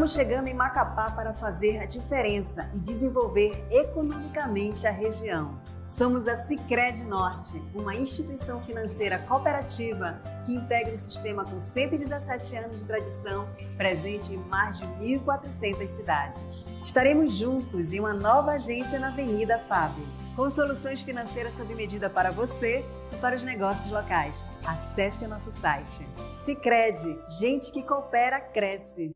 Estamos chegando em Macapá para fazer a diferença e desenvolver economicamente a região. Somos a Sicredi Norte, uma instituição financeira cooperativa que integra o sistema com 117 anos de tradição, presente em mais de 1.400 cidades. Estaremos juntos em uma nova agência na Avenida Fábio, com soluções financeiras sob medida para você e para os negócios locais. Acesse o nosso site. Sicredi, gente que coopera, cresce.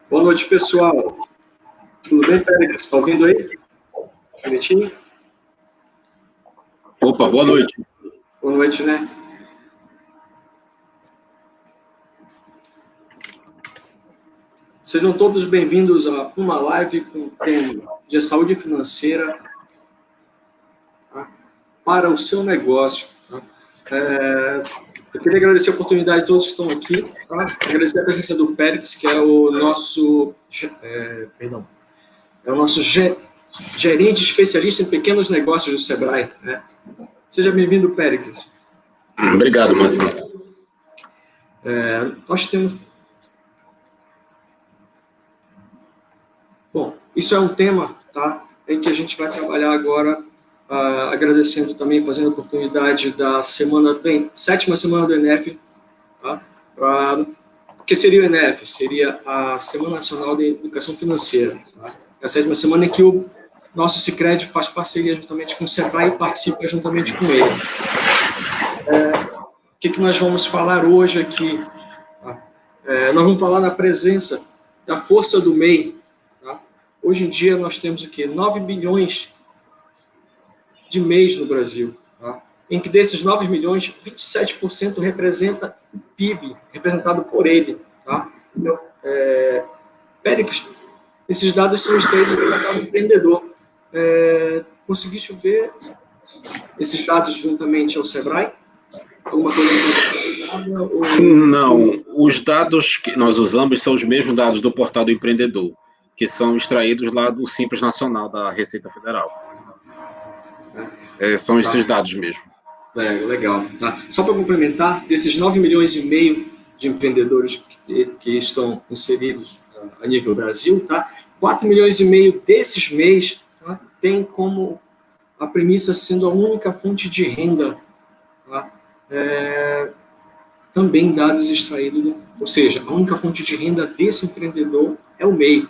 Boa noite, pessoal. Tudo bem, Pérez? Está ouvindo aí? Bonitinho? Opa, boa noite. Boa noite, né? Sejam todos bem-vindos a uma live com o tema de saúde financeira, tá? Para o seu negócio. Tá? Eu queria agradecer a oportunidade de todos que estão aqui, tá? Agradecer a presença do Pérez, que é o nosso, gerente especialista em pequenos negócios do Sebrae, né? Seja bem-vindo, Pérez. Obrigado, Máximo. Nós temos... Bom, isso é um tema, tá? Em que a gente vai trabalhar agora, agradecendo também, fazendo a oportunidade da sétima semana do ENEF, tá? O que seria o ENEF? Seria a Semana Nacional de Educação Financeira, tá? É a sétima semana em que o nosso Sicredi faz parceria juntamente com o Sebrae e participa juntamente com ele. O que nós vamos falar hoje aqui? Tá? Nós vamos falar da presença, da força do MEI. Tá? Hoje em dia nós temos aqui 9 bilhões de MEIs no Brasil, tá? Em que desses 9 milhões, 27% representa o PIB, representado por ele. Tá? Então, Pérez, esses dados são extraídos do mercado empreendedor. Conseguiste ver esses dados juntamente ao Sebrae? Alguma coisa ou... Não, os dados que nós usamos são os mesmos dados do portal do empreendedor, que são extraídos lá do Simples Nacional da Receita Federal. São esses dados mesmo. Legal. Tá. Só para complementar, desses 9 milhões e meio de empreendedores que estão inseridos a nível Brasil, tá? 4 milhões e meio desses MEIs, tá? Tem como a premissa sendo a única fonte de renda, tá? Também dados extraídos, ou seja, a única fonte de renda desse empreendedor é o MEI.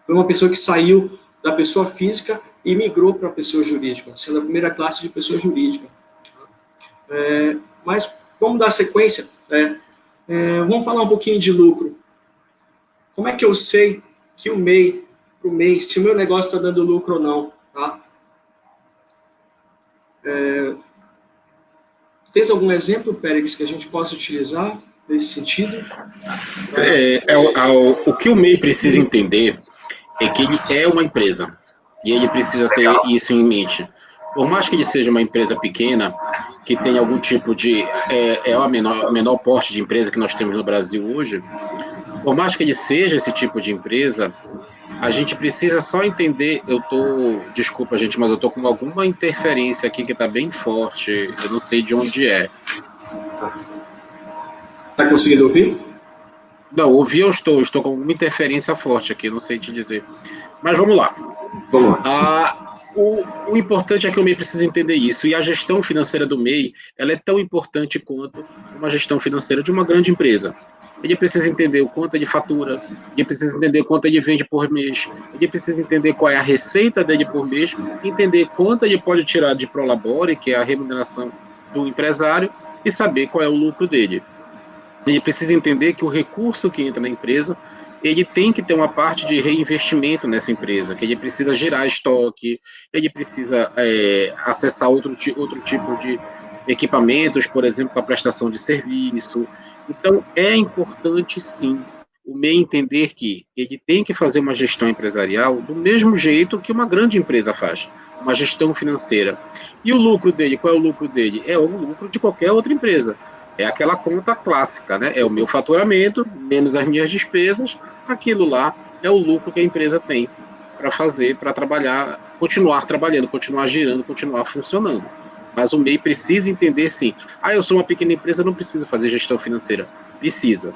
Foi uma pessoa que saiu da pessoa física e migrou para a pessoa jurídica, sendo a primeira classe de pessoa jurídica. Mas vamos dar sequência. Vamos falar um pouquinho de lucro. Como é que eu sei que o MEI, se o meu negócio está dando lucro ou não? Tá? Tem algum exemplo, Pérez, que a gente possa utilizar nesse sentido? O que o MEI precisa entender é que ele é uma empresa. E ele precisa ter isso em mente. Por mais que ele seja uma empresa pequena, que tem algum tipo de... o menor porte de empresa que nós temos no Brasil hoje, por mais que ele seja esse tipo de empresa, a gente precisa só entender... Desculpa, gente, mas eu estou com alguma interferência aqui que está bem forte. Eu não sei de onde é. Está conseguindo ouvir? Não, ouvir eu estou com alguma interferência forte aqui, não sei te dizer. Mas vamos lá. Vamos lá. O importante é que o MEI precisa entender isso, e a gestão financeira do MEI, ela é tão importante quanto uma gestão financeira de uma grande empresa. Ele precisa entender o quanto ele fatura, ele precisa entender quanto ele vende por mês, ele precisa entender qual é a receita dele por mês, entender quanto ele pode tirar de prolabore, que é a remuneração do empresário, e saber qual é o lucro dele. Ele precisa entender que o recurso que entra na empresa, ele tem que ter uma parte de reinvestimento nessa empresa, que ele precisa gerar estoque, ele precisa acessar outro tipo de equipamentos, por exemplo, para prestação de serviço. Então, é importante, sim, o MEI entender que ele tem que fazer uma gestão empresarial do mesmo jeito que uma grande empresa faz, uma gestão financeira. E o lucro dele, qual é o lucro dele? É o lucro de qualquer outra empresa. É aquela conta clássica, né? É o meu faturamento, menos as minhas despesas, aquilo lá é o lucro que a empresa tem para fazer, para trabalhar, continuar trabalhando, continuar girando, continuar funcionando. Mas o MEI precisa entender, sim. Eu sou uma pequena empresa, não preciso fazer gestão financeira. Precisa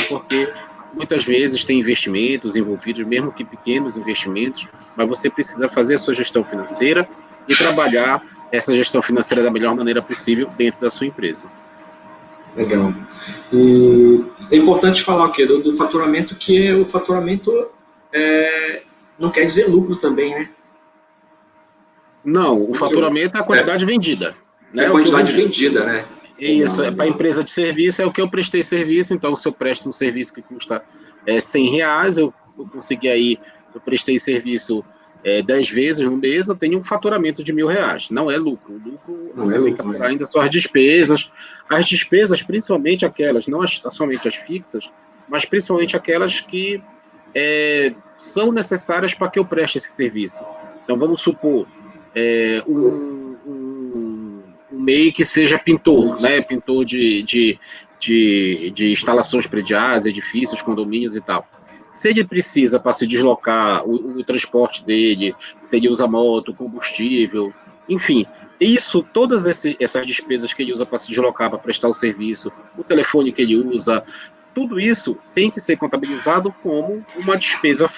porque muitas vezes tem investimentos envolvidos, mesmo que pequenos investimentos, mas você precisa fazer a sua gestão financeira e trabalhar essa gestão financeira da melhor maneira possível dentro da sua empresa. Legal. E é importante falar o quê? Do faturamento, que o faturamento não quer dizer lucro também, né? Não, o faturamento é a quantidade vendida. Né? É a quantidade vendida, né? Isso, para a empresa de serviço é o que eu prestei serviço, então se eu presto um serviço que custa R$100, eu consegui aí, eu prestei serviço 10 vezes no mês, eu tenho um faturamento de R$1.000, não é lucro. O lucro você tem que apurar ainda suas despesas, as despesas principalmente aquelas, não somente as fixas, mas principalmente aquelas que são necessárias para que eu preste esse serviço. Então vamos supor, um MEI que seja pintor, né? Pintor de instalações prediais, edifícios, condomínios e tal. Se ele precisa, para se deslocar, o transporte dele, se ele usa moto, combustível, enfim, todas essas despesas que ele usa para se deslocar, para prestar o serviço, o telefone que ele usa, tudo isso tem que ser contabilizado como uma despesa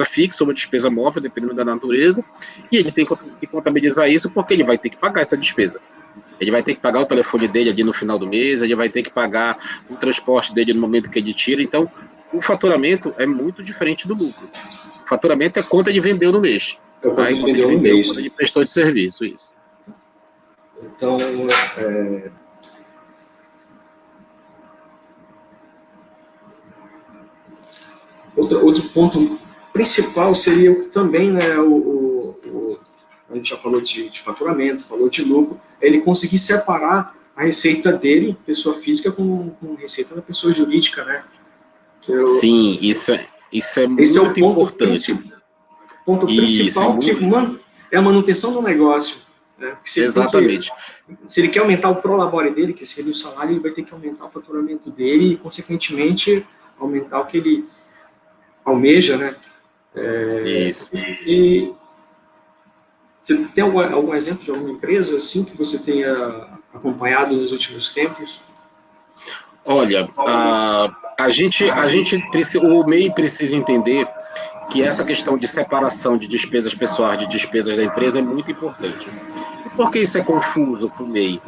fixa, uma despesa móvel, dependendo da natureza, e ele tem que contabilizar isso porque ele vai ter que pagar essa despesa. Ele vai ter que pagar o telefone dele ali no final do mês, ele vai ter que pagar o transporte dele no momento que ele tira. Então, o faturamento é muito diferente do lucro. O faturamento é quanto ele vendeu no mês. É quanto ele vendeu no mês. Quanto ele prestou de serviço, isso. Então, outro ponto principal seria também, né, a gente já falou de faturamento, falou de lucro, ele conseguir separar a receita dele, pessoa física, com receita da pessoa jurídica, né? Sim, isso é muito importante. Ponto principal, que é a manutenção do negócio. Né? Exatamente. Se ele quer aumentar o prolabore dele, que seria o salário, ele vai ter que aumentar o faturamento dele e, consequentemente, aumentar o que ele almeja, né? Isso. E você tem algum exemplo de alguma empresa assim que você tenha acompanhado nos últimos tempos? Olha, o MEI precisa entender que essa questão de separação de despesas pessoais de despesas da empresa é muito importante. E por que isso é confuso para o MEI?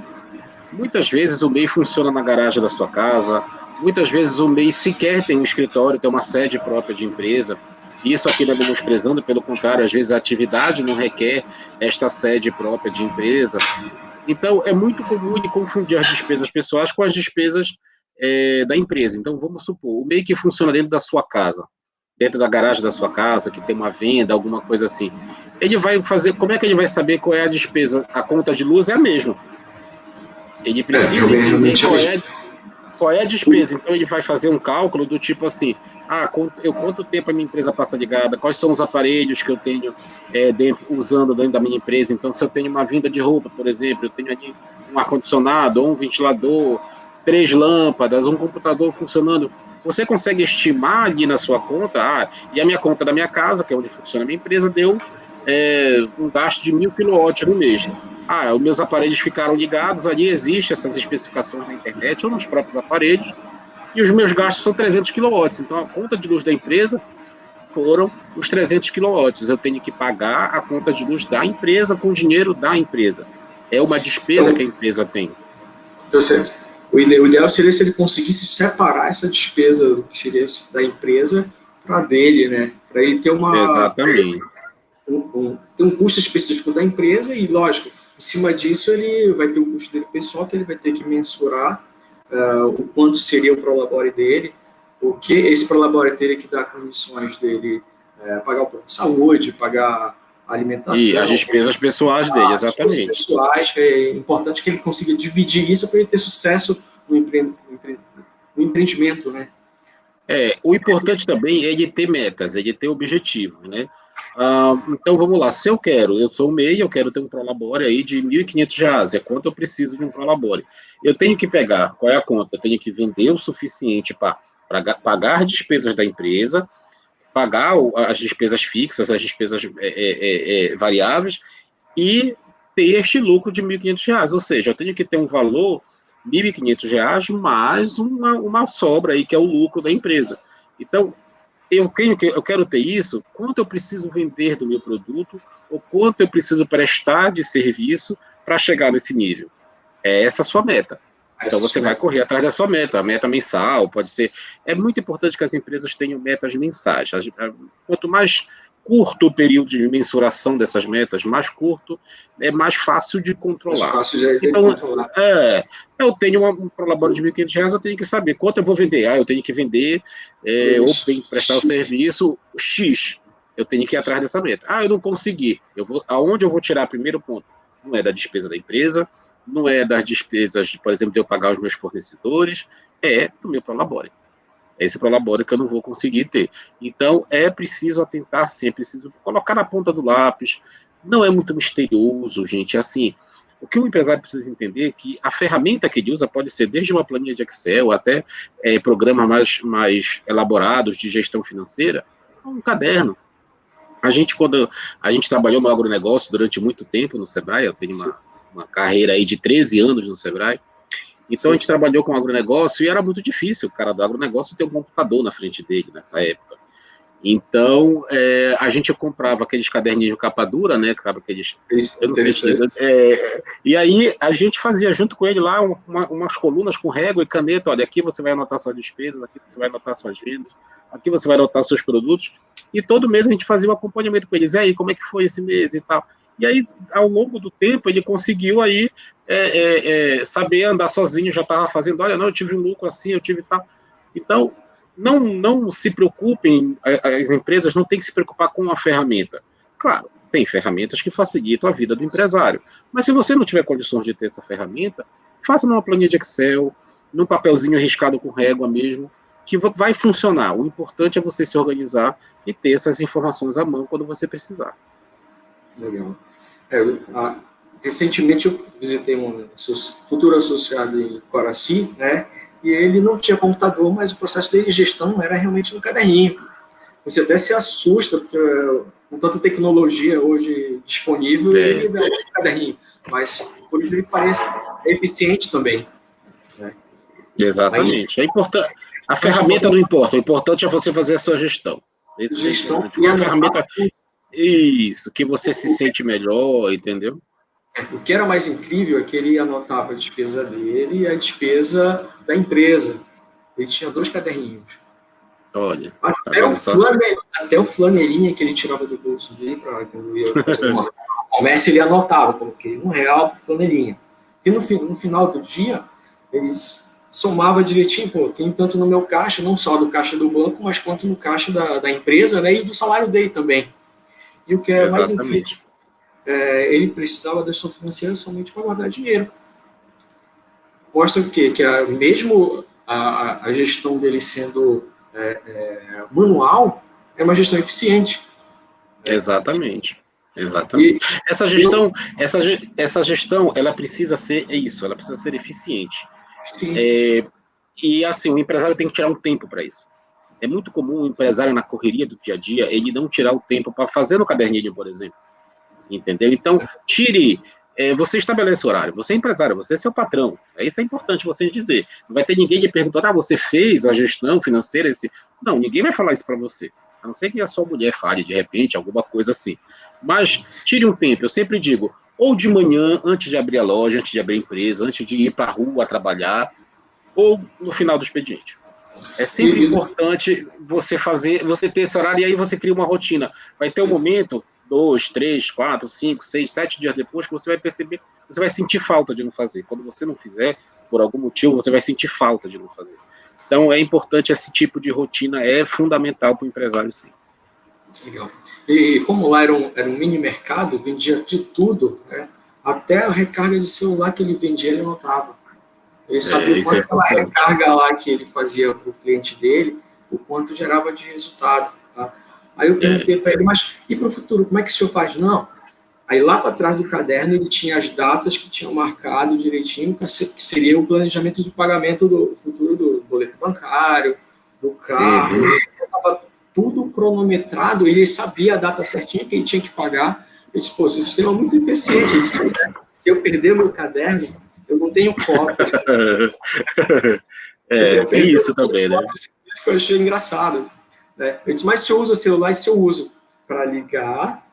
Muitas vezes o MEI funciona na garagem da sua casa, muitas vezes o MEI sequer tem um escritório, tem uma sede própria de empresa. Isso aqui não é menosprezando, pelo contrário, às vezes a atividade não requer esta sede própria de empresa. Então, é muito comum de confundir as despesas pessoais com as despesas da empresa. Então, vamos supor, o MEI que funciona dentro da sua casa, dentro da garagem da sua casa, que tem uma venda, alguma coisa assim, ele vai fazer, como é que ele vai saber qual é a despesa? A conta de luz é a mesma. Ele precisa entender qual é a despesa. Então, ele vai fazer um cálculo do tipo assim, quanto tempo a minha empresa passa ligada, quais são os aparelhos que eu tenho usando dentro da minha empresa. Então, se eu tenho uma vinda de roupa, por exemplo, eu tenho ali um ar-condicionado, ou um ventilador, 3 lâmpadas, um computador funcionando, você consegue estimar ali na sua conta, e a minha conta da minha casa, que é onde funciona a minha empresa, deu um gasto de 1.000 kW no mês. Os meus aparelhos ficaram ligados, ali existem essas especificações na internet ou nos próprios aparelhos, e os meus gastos são 300 kW. Então, a conta de luz da empresa foram os 300 kW. Eu tenho que pagar a conta de luz da empresa com o dinheiro da empresa. É uma despesa que a empresa tem. Então, certo. O ideal seria se ele conseguisse separar essa despesa que seria da empresa para dele, né? Para ele ter Exatamente. Tem um custo específico da empresa e, lógico, em cima disso ele vai ter o custo dele pessoal, que ele vai ter que mensurar o quanto seria o prolabore dele, o que esse prolabore teria que dar condições dele pagar o plano de saúde, pagar a alimentação. E as despesas pessoais dele, exatamente. As despesas pessoais, é importante que ele consiga dividir isso para ele ter sucesso no empreendimento, né? O importante também é ele ter metas, ele ter objetivos, né? Então, vamos lá, se eu sou um MEI, eu quero ter um Prolabore aí de R$ 1.500, é quanto eu preciso de um Prolabore. Eu tenho que pegar, qual é a conta? Eu tenho que vender o suficiente para pagar as despesas da empresa, pagar as despesas fixas, as despesas variáveis, e ter este lucro de R$ 1.500, ou seja, eu tenho que ter um valor R$ 1.500 mais uma sobra aí, que é o lucro da empresa. Então, eu quero ter isso, quanto eu preciso vender do meu produto, ou quanto eu preciso prestar de serviço para chegar nesse nível. É essa a sua meta. Então, você vai correr atrás da sua meta, a meta mensal, pode ser... É muito importante que as empresas tenham metas mensais. Quanto mais curto o período de mensuração dessas metas, mais curto, é mais fácil de controlar. Mais fácil de controlar. Eu tenho um Prolabore de R$ 1.500, eu tenho que saber quanto eu vou vender. Eu tenho que vender, ou tenho que prestar o serviço X. Eu tenho que ir atrás dessa meta. Eu não consegui. Aonde eu vou tirar primeiro ponto? Não é da despesa da empresa, não é das despesas, por exemplo, de eu pagar os meus fornecedores, é do meu Prolabore. É esse Prolabore que eu não vou conseguir ter. Então, é preciso atentar, sim, é preciso colocar na ponta do lápis. Não é muito misterioso, gente. Assim, o que o empresário precisa entender é que a ferramenta que ele usa pode ser desde uma planilha de Excel até programas mais elaborados de gestão financeira, um caderno. Quando a gente trabalhou no agronegócio durante muito tempo no Sebrae, eu tenho uma carreira aí de 13 anos no Sebrae, então, a gente trabalhou com agronegócio e era muito difícil o cara do agronegócio ter um computador na frente dele nessa época. Então, a gente comprava aqueles caderninhos de capa dura, né? Que sabe aqueles... Eu não sei se e aí, a gente fazia junto com ele lá umas colunas com régua e caneta. Olha, aqui você vai anotar suas despesas, aqui você vai anotar suas vendas, aqui você vai anotar seus produtos. E todo mês a gente fazia um acompanhamento com eles. E aí, como é que foi esse mês e tal? E aí, ao longo do tempo, ele conseguiu aí saber andar sozinho, já estava fazendo, olha, não, eu tive um lucro assim, eu tive tal. Então, não se preocupem, as empresas não têm que se preocupar com a ferramenta. Claro, tem ferramentas que facilitam a vida do empresário, mas se você não tiver condições de ter essa ferramenta, faça numa planilha de Excel, num papelzinho riscado com régua mesmo, que vai funcionar. O importante é você se organizar e ter essas informações à mão quando você precisar. Legal. Recentemente eu visitei um futuro associado em Coraci, né? E ele não tinha computador, mas o processo de gestão era realmente no caderninho. Você até se assusta, porque com tanta tecnologia hoje disponível, ele dá um caderninho. Mas, por isso, ele parece eficiente também. Né? Exatamente. É importante. A ferramenta não importa, o importante é você fazer a sua gestão. Gestão e a ferramenta... Isso, que você se sente melhor, entendeu? O que era mais incrível é que ele anotava a despesa dele e a despesa da empresa. Ele tinha 2 caderninhos. Olha. Até o flaneirinha que ele tirava do bolso dele para quando ia fazer o comércio, ele anotava, coloquei R$1 para flaneirinha. E no final do dia, eles somavam direitinho, tem tanto no meu caixa, não só do caixa do banco, mas quanto no caixa da empresa, né, e do salário dele também. E o que é mais incrível, ele precisava da gestão financeira somente para guardar dinheiro. Mostra o quê? Que mesmo a gestão dele sendo manual, é uma gestão eficiente. Exatamente. Exatamente. Essa gestão, ela precisa ser isso, ela precisa ser eficiente. E assim, o empresário tem que tirar um tempo para isso. É muito comum o empresário, na correria do dia a dia, ele não tirar o tempo para fazer no caderninho, por exemplo. Entendeu? Então, você estabelece horário, você é empresário, você é seu patrão. Isso é importante você dizer. Não vai ter ninguém lhe perguntando, você fez a gestão financeira? Não, ninguém vai falar isso para você. A não ser que a sua mulher fale, de repente, alguma coisa assim. Mas tire um tempo, eu sempre digo, ou de manhã, antes de abrir a loja, antes de abrir a empresa, antes de ir para a rua trabalhar, ou no final do expediente. É sempre importante você ter esse horário, e aí você cria uma rotina. Vai ter um momento, 2, 3, 4, 5, 6, 7 dias depois, que você vai perceber, você vai sentir falta de não fazer. Quando você não fizer, por algum motivo, você vai sentir falta de não fazer. Então, é importante esse tipo de rotina, é fundamental para o empresário, sim. Legal. E como lá era um mini mercado, vendia de tudo, né? Até a recarga de celular que ele vendia, ele anotava. Ele sabia o quanto aquela recarga lá que ele fazia para o cliente dele, o quanto gerava de resultado. Tá? Aí eu perguntei para ele, mas e para o futuro, como é que o senhor faz? Não. Aí lá para trás do caderno ele tinha as datas que tinham marcado direitinho, que seria o planejamento de pagamento do futuro do boleto bancário, do carro. Estava tudo cronometrado, ele sabia a data certinha que ele tinha que pagar. Eu disse, pô, esse sistema é muito eficiente. Ele disse, se eu perder o meu caderno, eu não tenho cópia. Tem isso também, né? Isso que eu achei engraçado. Né? Eu disse, mas se eu uso celular, se eu uso para ligar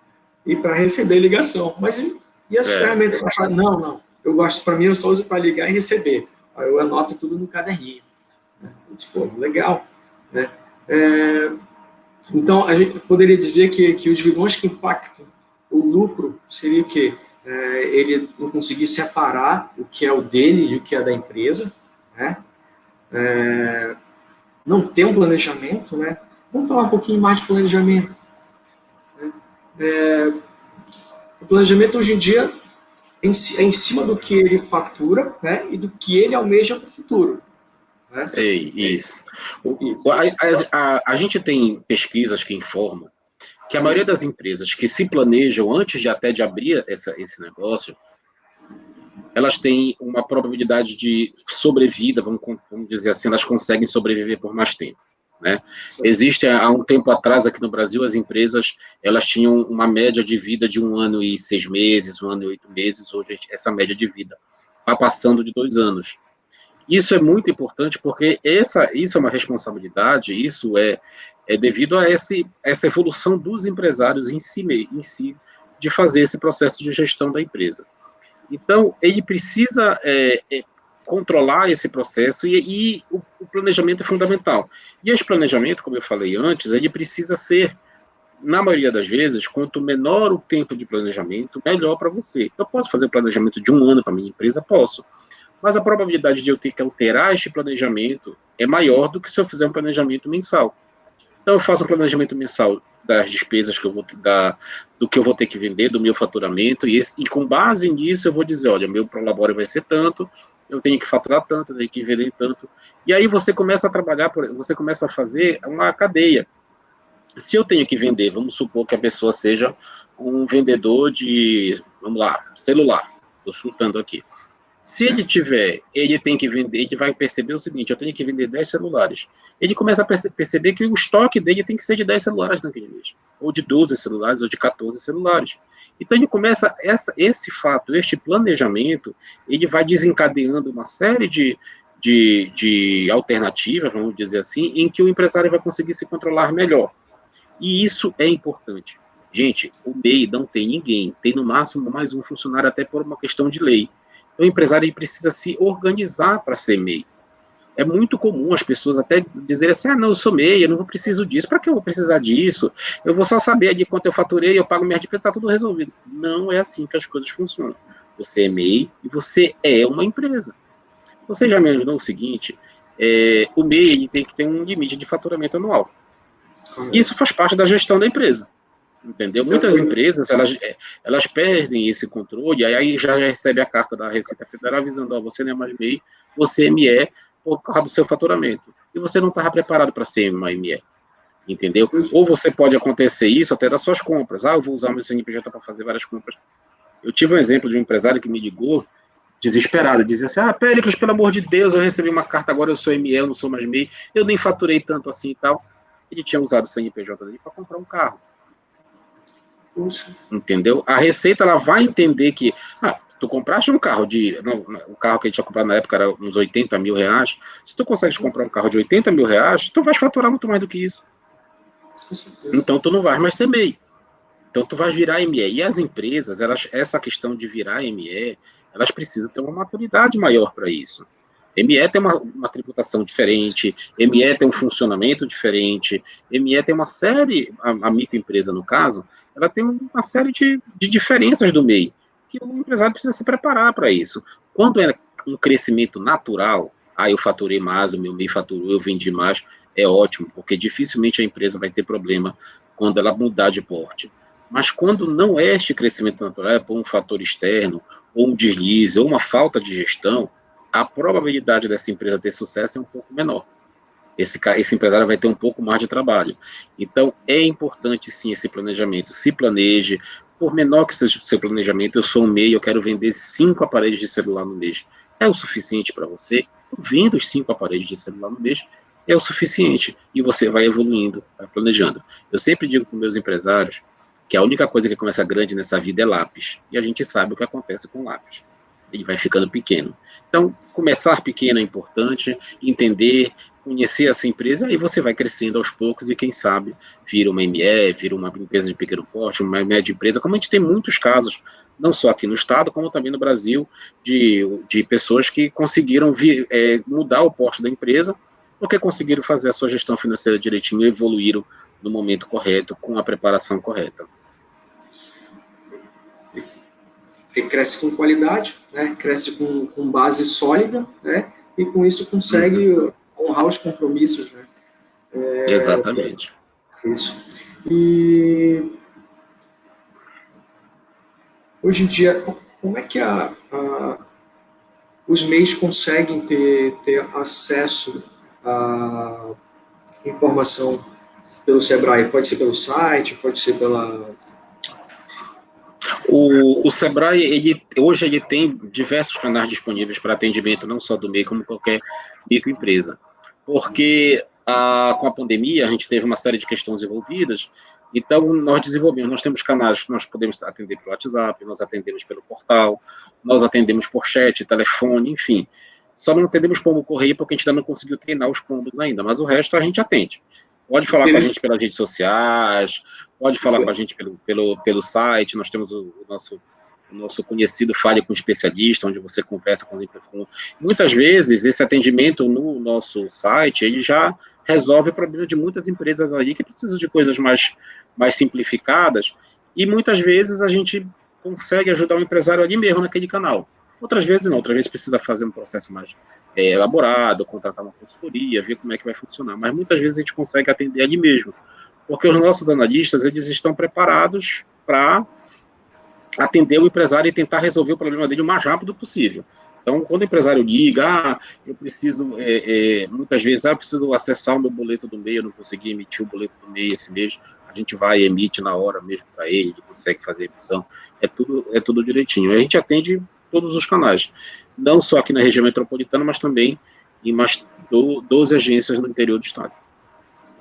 e para receber ligação. Mas e as ferramentas para falar, não, eu gosto, para mim, eu só uso para ligar e receber. Aí eu anoto tudo no caderninho. Eu disse, pô, legal. Né? Então, a gente poderia dizer que os vilões que impactam o lucro seria o quê? Ele não conseguir separar o que é o dele e o que é da empresa, né? Não ter um planejamento, né? Vamos falar um pouquinho mais de planejamento. O planejamento, hoje em dia, é em cima do que ele fatura, né? E do que ele almeja para o futuro. Né? Isso. A gente tem pesquisas que informam que a maioria das empresas que se planejam antes de até de abrir esse negócio, elas têm uma probabilidade de sobrevida, vamos dizer assim, elas conseguem sobreviver por mais tempo. Né? Existe, há um tempo atrás, aqui no Brasil, as empresas elas tinham uma média de vida de 1 ano e 6 meses, 1 ano e 8 meses, hoje essa média de vida está passando de 2 anos. Isso é muito importante porque isso é uma responsabilidade, isso é devido a essa evolução dos empresários em si, de fazer esse processo de gestão da empresa. Então, ele precisa controlar esse processo e o planejamento é fundamental. E esse planejamento, como eu falei antes, ele precisa ser, na maioria das vezes, quanto menor o tempo de planejamento, melhor para você. Eu posso fazer o planejamento de 1 ano para minha empresa? Posso. Mas a probabilidade de eu ter que alterar este planejamento é maior do que se eu fizer um planejamento mensal. Então, eu faço um planejamento mensal das despesas que eu vou do que eu vou ter que vender, do meu faturamento, e com base nisso eu vou dizer, olha, meu prolabore vai ser tanto, eu tenho que faturar tanto, eu tenho que vender tanto. E aí você começa a trabalhar, você começa a fazer uma cadeia. Se eu tenho que vender, vamos supor que a pessoa seja um vendedor de, vamos lá, celular, estou chutando aqui. Se ele tem que vender, ele vai perceber o seguinte, eu tenho que vender 10 celulares. Ele começa a perceber que o estoque dele tem que ser de 10 celulares naquele mês, ou de 12 celulares, ou de 14 celulares. Então ele começa, este planejamento, ele vai desencadeando uma série de alternativas, vamos dizer assim, em que o empresário vai conseguir se controlar melhor. E isso é importante. Gente, o MEI não tem ninguém, tem no máximo mais um funcionário, até por uma questão de lei. Então, o empresário ele precisa se organizar para ser MEI. É muito comum as pessoas até dizerem assim, não, eu sou MEI, eu não preciso disso, para que eu vou precisar disso? Eu vou só saber de quanto eu faturei, eu pago minha despesa, está tudo resolvido. Não é assim que as coisas funcionam. Você é MEI e você é uma empresa. Você já me ajudou o seguinte, o MEI ele tem que ter um limite de faturamento anual. Isso faz parte da gestão da empresa. Entendeu? Muitas empresas, elas perdem esse controle, aí já recebe a carta da Receita Federal avisando, você não é mais MEI, você é ME por causa do seu faturamento. E você não estava preparado para ser uma ME. Entendeu? Ou você pode acontecer isso até das suas compras. Eu vou usar meu CNPJ para fazer várias compras. Eu tive um exemplo de um empresário que me ligou, desesperado, dizia assim, Péricles, pelo amor de Deus, eu recebi uma carta, agora eu sou ME, eu não sou mais MEI, eu nem faturei tanto assim e tal. Ele tinha usado o CNPJ dele para comprar um carro. Entendeu? A Receita ela vai entender que tu compraste um carro o carro que a gente ia comprar na época era uns 80 mil reais. Se tu consegues comprar um carro de 80 mil reais, tu vais faturar muito mais do que isso. Então tu não vais mais ser MEI. Então tu vais virar ME. E as empresas, essa questão de virar ME, elas precisam ter uma maturidade maior para isso. ME tem uma tributação diferente, ME tem um funcionamento diferente, ME tem uma série, a microempresa no caso, ela tem uma série de diferenças do MEI, que o empresário precisa se preparar para isso. Quando é um crescimento natural, eu faturei mais, o meu MEI faturou, eu vendi mais, é ótimo, porque dificilmente a empresa vai ter problema quando ela mudar de porte. Mas quando não é este crescimento natural, é por um fator externo, ou um deslize, ou uma falta de gestão, a probabilidade dessa empresa ter sucesso é um pouco menor. Esse empresário vai ter um pouco mais de trabalho. Então, é importante, sim, esse planejamento. Se planeje, por menor que seja o seu planejamento, eu sou um MEI, eu quero vender 5 aparelhos de celular no mês. É o suficiente para você? Vendo os 5 aparelhos de celular no mês, é o suficiente. E você vai evoluindo, vai planejando. Eu sempre digo para meus empresários que a única coisa que começa grande nessa vida é lápis. E a gente sabe o que acontece com o lápis. Ele vai ficando pequeno. Então, começar pequeno é importante, entender, conhecer essa empresa, aí você vai crescendo aos poucos e, quem sabe, vira uma ME, vira uma empresa de pequeno porte, uma média empresa, como a gente tem muitos casos, não só aqui no estado, como também no Brasil, de pessoas que conseguiram mudar o porte da empresa, porque conseguiram fazer a sua gestão financeira direitinho e evoluíram no momento correto, com a preparação correta. E cresce com qualidade, né? Cresce com base sólida, né? E com isso consegue honrar os compromissos, né? Exatamente. Isso. E hoje em dia, como é que os MEIs conseguem ter acesso à informação pelo Sebrae? Pode ser pelo site, pode ser pela... O Sebrae, hoje ele tem diversos canais disponíveis para atendimento, não só do MEI, como qualquer microempresa. Porque com a pandemia, a gente teve uma série de questões envolvidas, então nós desenvolvemos, nós temos canais que nós podemos atender pelo WhatsApp, nós atendemos pelo portal, nós atendemos por chat, telefone, enfim. Só não atendemos pombo correio porque a gente ainda não conseguiu treinar os pombos ainda, mas o resto a gente atende. Pode falar com a gente pelas redes sociais, pode falar com a gente pelo site, nós temos o nosso conhecido Fale com Especialista, onde você conversa com os empresários. Muitas vezes, esse atendimento no nosso site, ele já resolve o problema de muitas empresas ali que precisam de coisas mais simplificadas, e muitas vezes a gente consegue ajudar o empresário ali mesmo, naquele canal. Outras vezes não, outras vezes precisa fazer um processo mais elaborado, contratar uma consultoria, ver como é que vai funcionar, mas muitas vezes a gente consegue atender ali mesmo, porque os nossos analistas, eles estão preparados para atender o empresário e tentar resolver o problema dele o mais rápido possível. Então, quando o empresário liga, eu preciso, muitas vezes, eu preciso acessar o meu boleto do MEI, eu não consegui emitir o boleto do MEI esse mês, a gente vai e emite na hora mesmo para ele consegue fazer a emissão, é tudo direitinho. A gente atende todos os canais, não só aqui na região metropolitana, mas também em mais 12 agências no interior do estado.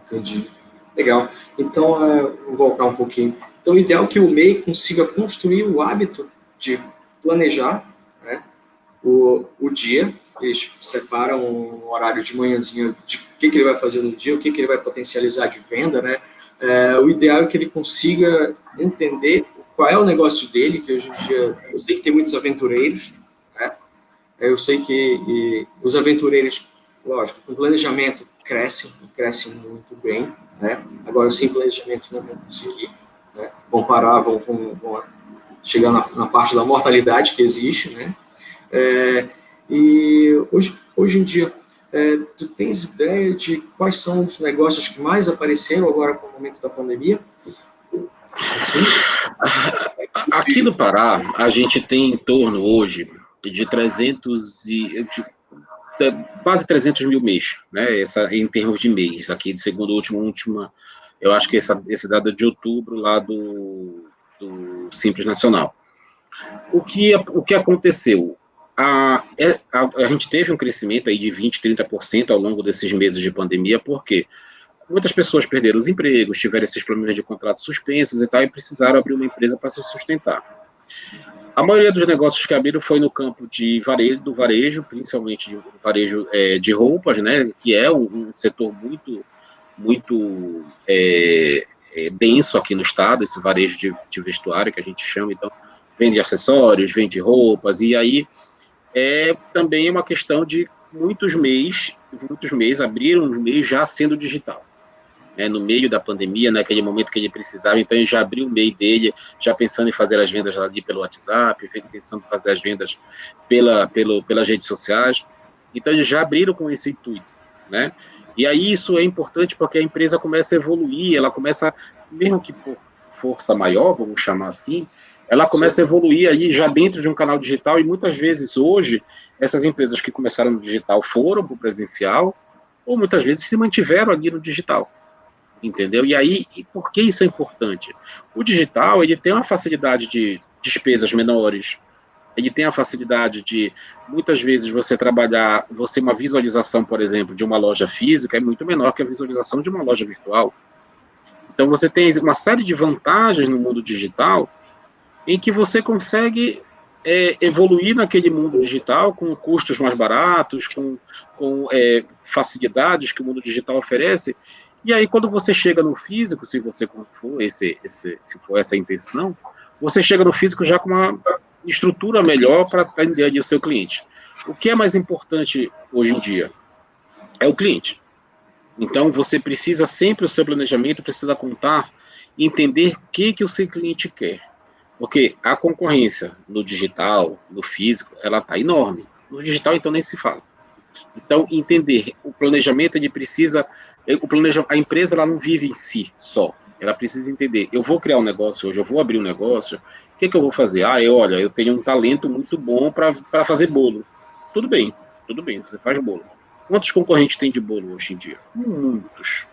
Entendi. Legal. Então, vou voltar um pouquinho. Então, o ideal é que o MEI consiga construir o hábito de planejar, né, o dia. Eles separam um horário de manhãzinha de o que ele vai fazer no dia, o que ele vai potencializar de venda, né? O ideal é que ele consiga entender qual é o negócio dele, que hoje em dia eu sei que tem muitos aventureiros, né? Eu sei que os aventureiros, lógico, com planejamento crescem muito bem, né? Agora, sem planejamento não vão conseguir, né? Vão parar, vão chegar na parte da mortalidade que existe, né? E hoje em dia, tu tens ideia de quais são os negócios que mais apareceram agora com o momento da pandemia? Assim? Aqui no Pará, a gente tem em torno hoje de quase 300 mil mês, né? Em termos de mês, aqui segundo a última, eu acho que esse dado é de outubro lá do Simples Nacional. O que aconteceu? A gente teve um crescimento aí de 20%, 30% ao longo desses meses de pandemia, porque muitas pessoas perderam os empregos, tiveram esses problemas de contratos suspensos e tal, e precisaram abrir uma empresa para se sustentar. A maioria dos negócios que abriram foi no campo do varejo, principalmente do varejo de roupas, né, que é um setor muito denso aqui no estado, esse varejo de vestuário que a gente chama. Então, vende acessórios, vende roupas, e aí também é uma questão de muitos MEIs abriram um mês já sendo digital. No meio da pandemia, naquele momento que ele precisava, então ele já abriu o MEI dele, já pensando em fazer as vendas ali pelo WhatsApp, pensando em fazer as vendas pelas redes sociais. Então, eles já abriram com esse intuito, né? E aí isso é importante porque a empresa começa a evoluir, ela começa, mesmo que por força maior, vamos chamar assim, ela começa a evoluir aí já dentro de um canal digital, e muitas vezes hoje, essas empresas que começaram no digital foram para o presencial, ou muitas vezes se mantiveram ali no digital, entendeu? E aí, por que isso é importante? O digital, ele tem uma facilidade de despesas menores, ele tem a facilidade de, muitas vezes, você trabalhar, uma visualização, por exemplo, de uma loja física é muito menor que a visualização de uma loja virtual. Então, você tem uma série de vantagens no mundo digital em que você consegue evoluir naquele mundo digital com custos mais baratos, com facilidades que o mundo digital oferece. E aí, quando você chega no físico, se você for se for essa a intenção, você chega no físico já com uma estrutura melhor para atender ali o seu cliente. O que é mais importante hoje em dia? É o cliente. Então, você precisa sempre, o seu planejamento precisa contar, entender o que o seu cliente quer. Porque a concorrência no digital, no físico, ela está enorme. No digital, então, nem se fala. Então, entender, o planejamento, ele precisa, a empresa, ela não vive em si só. Ela precisa entender, eu vou criar um negócio hoje, eu vou abrir um negócio, o que eu vou fazer? Eu tenho um talento muito bom para fazer bolo. Tudo bem, você faz bolo. Quantos concorrentes tem de bolo hoje em dia? Muitos.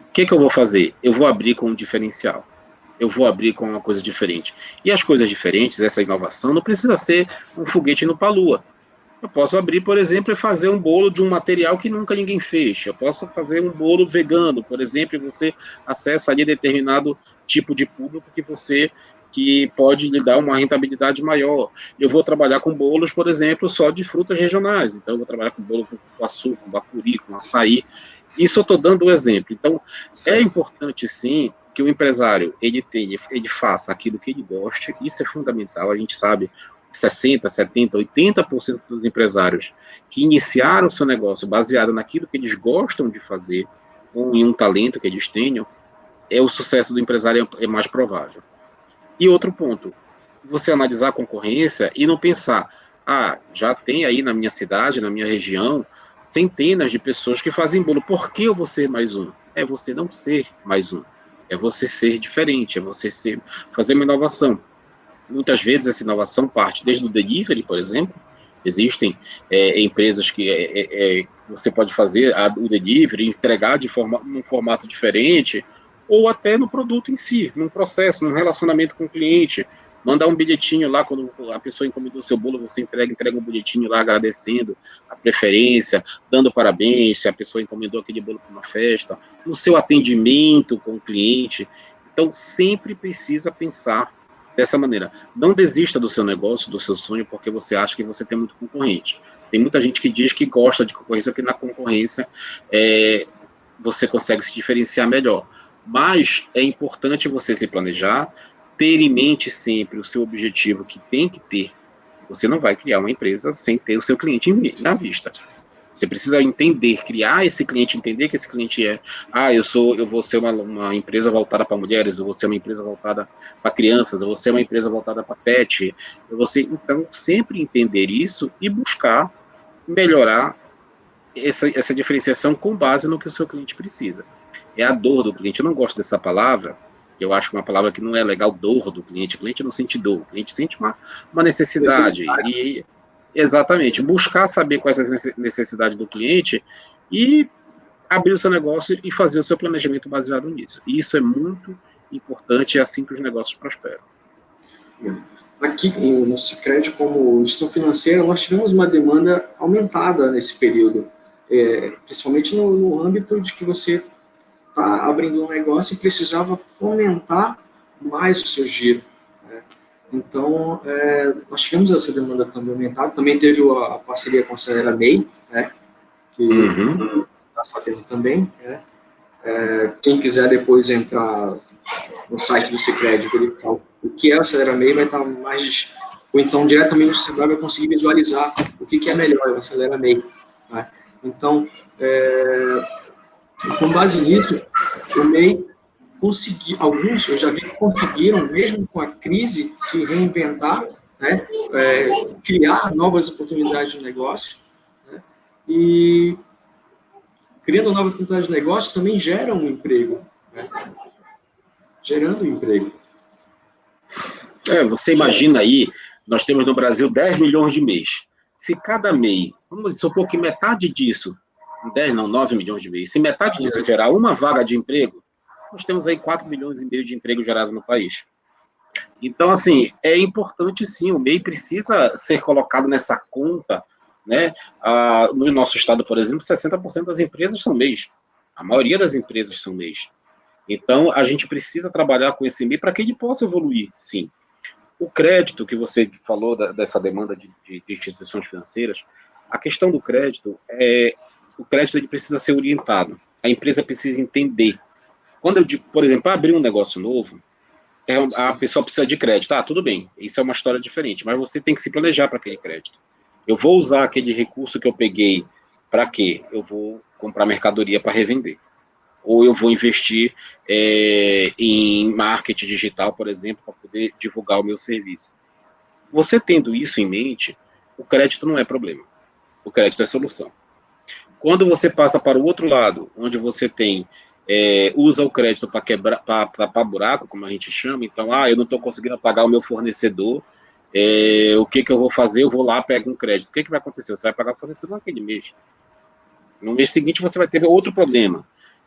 O que eu vou fazer? Eu vou abrir com um diferencial. Eu vou abrir com uma coisa diferente. E as coisas diferentes, essa inovação, não precisa ser um foguete no Lua. Eu posso abrir, por exemplo, e fazer um bolo de um material que nunca ninguém fez. Eu posso fazer um bolo vegano, por exemplo, e você acessa ali determinado tipo de público que pode lhe dar uma rentabilidade maior. Eu vou trabalhar com bolos, por exemplo, só de frutas regionais. Então, eu vou trabalhar com bolo com açúcar, com bacuri, com açaí. Isso eu estou dando o exemplo. Então, é importante, sim, que o empresário ele faça aquilo que ele goste. Isso é fundamental. A gente sabe 60%, 70%, 80% dos empresários que iniciaram o seu negócio baseado naquilo que eles gostam de fazer, ou em um talento que eles tenham, o sucesso do empresário é mais provável. E outro ponto, você analisar a concorrência e não pensar, já tem aí na minha cidade, na minha região, centenas de pessoas que fazem bolo, por que eu vou ser mais um? É você não ser mais um, é você ser diferente, é você fazer uma inovação. Muitas vezes essa inovação parte desde o delivery, por exemplo. Existem empresas que você pode fazer o delivery, entregar num formato diferente, ou até no produto em si, num processo, num relacionamento com o cliente. Mandar um bilhetinho lá, quando a pessoa encomendou seu bolo, você entrega um bilhetinho lá agradecendo a preferência, dando parabéns, se a pessoa encomendou aquele bolo para uma festa, no seu atendimento com o cliente. Então, sempre precisa pensar dessa maneira. Não desista do seu negócio, do seu sonho, porque você acha que você tem muito concorrente. Tem muita gente que diz que gosta de concorrência, porque na concorrência você consegue se diferenciar melhor. Mas é importante você se planejar, ter em mente sempre o seu objetivo que tem que ter. Você não vai criar uma empresa sem ter o seu cliente na vista. Você precisa entender, criar esse cliente, entender que esse cliente eu vou ser uma empresa voltada para mulheres, eu vou ser uma empresa voltada para crianças, eu vou ser uma empresa voltada para pet. Então, sempre entender isso e buscar melhorar essa diferenciação com base no que o seu cliente precisa. É a dor do cliente. Eu não gosto dessa palavra, que eu acho uma palavra que não é legal, dor do cliente. O cliente não sente dor, o cliente sente uma necessidade. E, exatamente, buscar saber quais são as necessidades do cliente e abrir o seu negócio e fazer o seu planejamento baseado nisso. E isso é muito importante, é assim que os negócios prosperam. Aqui no Sicredi, como instituição financeira, nós tivemos uma demanda aumentada nesse período, principalmente no âmbito de que você está abrindo um negócio e precisava fomentar mais o seu giro. Então, nós tivemos essa demanda também aumentada. Também teve a parceria com a Acelera MEI, que está sabendo também. Quem quiser depois entrar no site do Sicredi, verificar o que é a Acelera MEI, vai estar mais... Ou então, diretamente no celular, vai conseguir visualizar o que é melhor, a Acelera MEI. Então, com base nisso, o MEI conseguiu, alguns eu já vi que conseguiram, mesmo com a crise, se reinventar, criar novas oportunidades de negócio, e criando nova oportunidade de negócio também gera um emprego, né? Gerando um emprego. Você imagina aí, nós temos no Brasil 10 milhões de MEIs. Se cada MEI, vamos supor que metade disso, 10 não, 9 milhões de MEIs, se metade disso gerar uma vaga de emprego, nós temos aí 4 milhões e meio de emprego gerados no país. Então, assim, é importante sim, o MEI precisa ser colocado nessa conta, né? No nosso estado, por exemplo, 60% das empresas são MEIs. A maioria das empresas são MEIs. Então, a gente precisa trabalhar com esse MEI para que ele possa evoluir, sim. O crédito que você falou dessa demanda de instituições financeiras, a questão do crédito o crédito ele precisa ser orientado. A empresa precisa entender. Quando eu digo, por exemplo, abrir um negócio novo, a pessoa precisa de crédito. Tudo bem, isso é uma história diferente, mas você tem que se planejar para aquele crédito. Eu vou usar aquele recurso que eu peguei para quê? Eu vou comprar mercadoria para revender. Ou eu vou investir em marketing digital, por exemplo, para poder divulgar o meu serviço. Você tendo isso em mente, o crédito não é problema. O crédito é solução. Quando você passa para o outro lado, onde você usa o crédito para tapar buraco, como a gente chama, então, eu não estou conseguindo pagar o meu fornecedor, o que eu vou fazer? Eu vou lá, pego um crédito. O que vai acontecer? Você vai pagar o fornecedor naquele mês. No mês seguinte, você vai ter outro problema.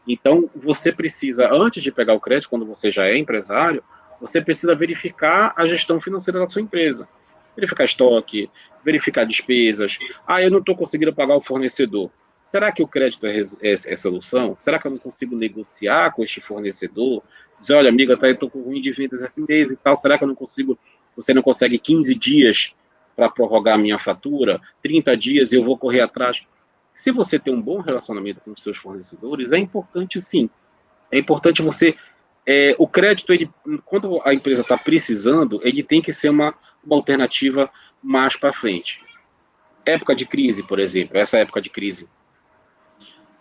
Então, você precisa, antes de pegar o crédito, quando você já é empresário, você precisa verificar a gestão financeira da sua empresa. Verificar estoque, verificar despesas. Eu não estou conseguindo pagar o fornecedor. Será que o crédito é solução? Será que eu não consigo negociar com este fornecedor? Dizer, olha, amiga, eu estou com ruim de vendas esse mês e tal, será que eu não consigo, você não consegue 15 dias para prorrogar a minha fatura? 30 dias e eu vou correr atrás? Se você tem um bom relacionamento com os seus fornecedores, é importante sim. É importante você... o crédito, quando a empresa está precisando, ele tem que ser uma alternativa mais para frente. Época de crise, por exemplo, essa época de crise,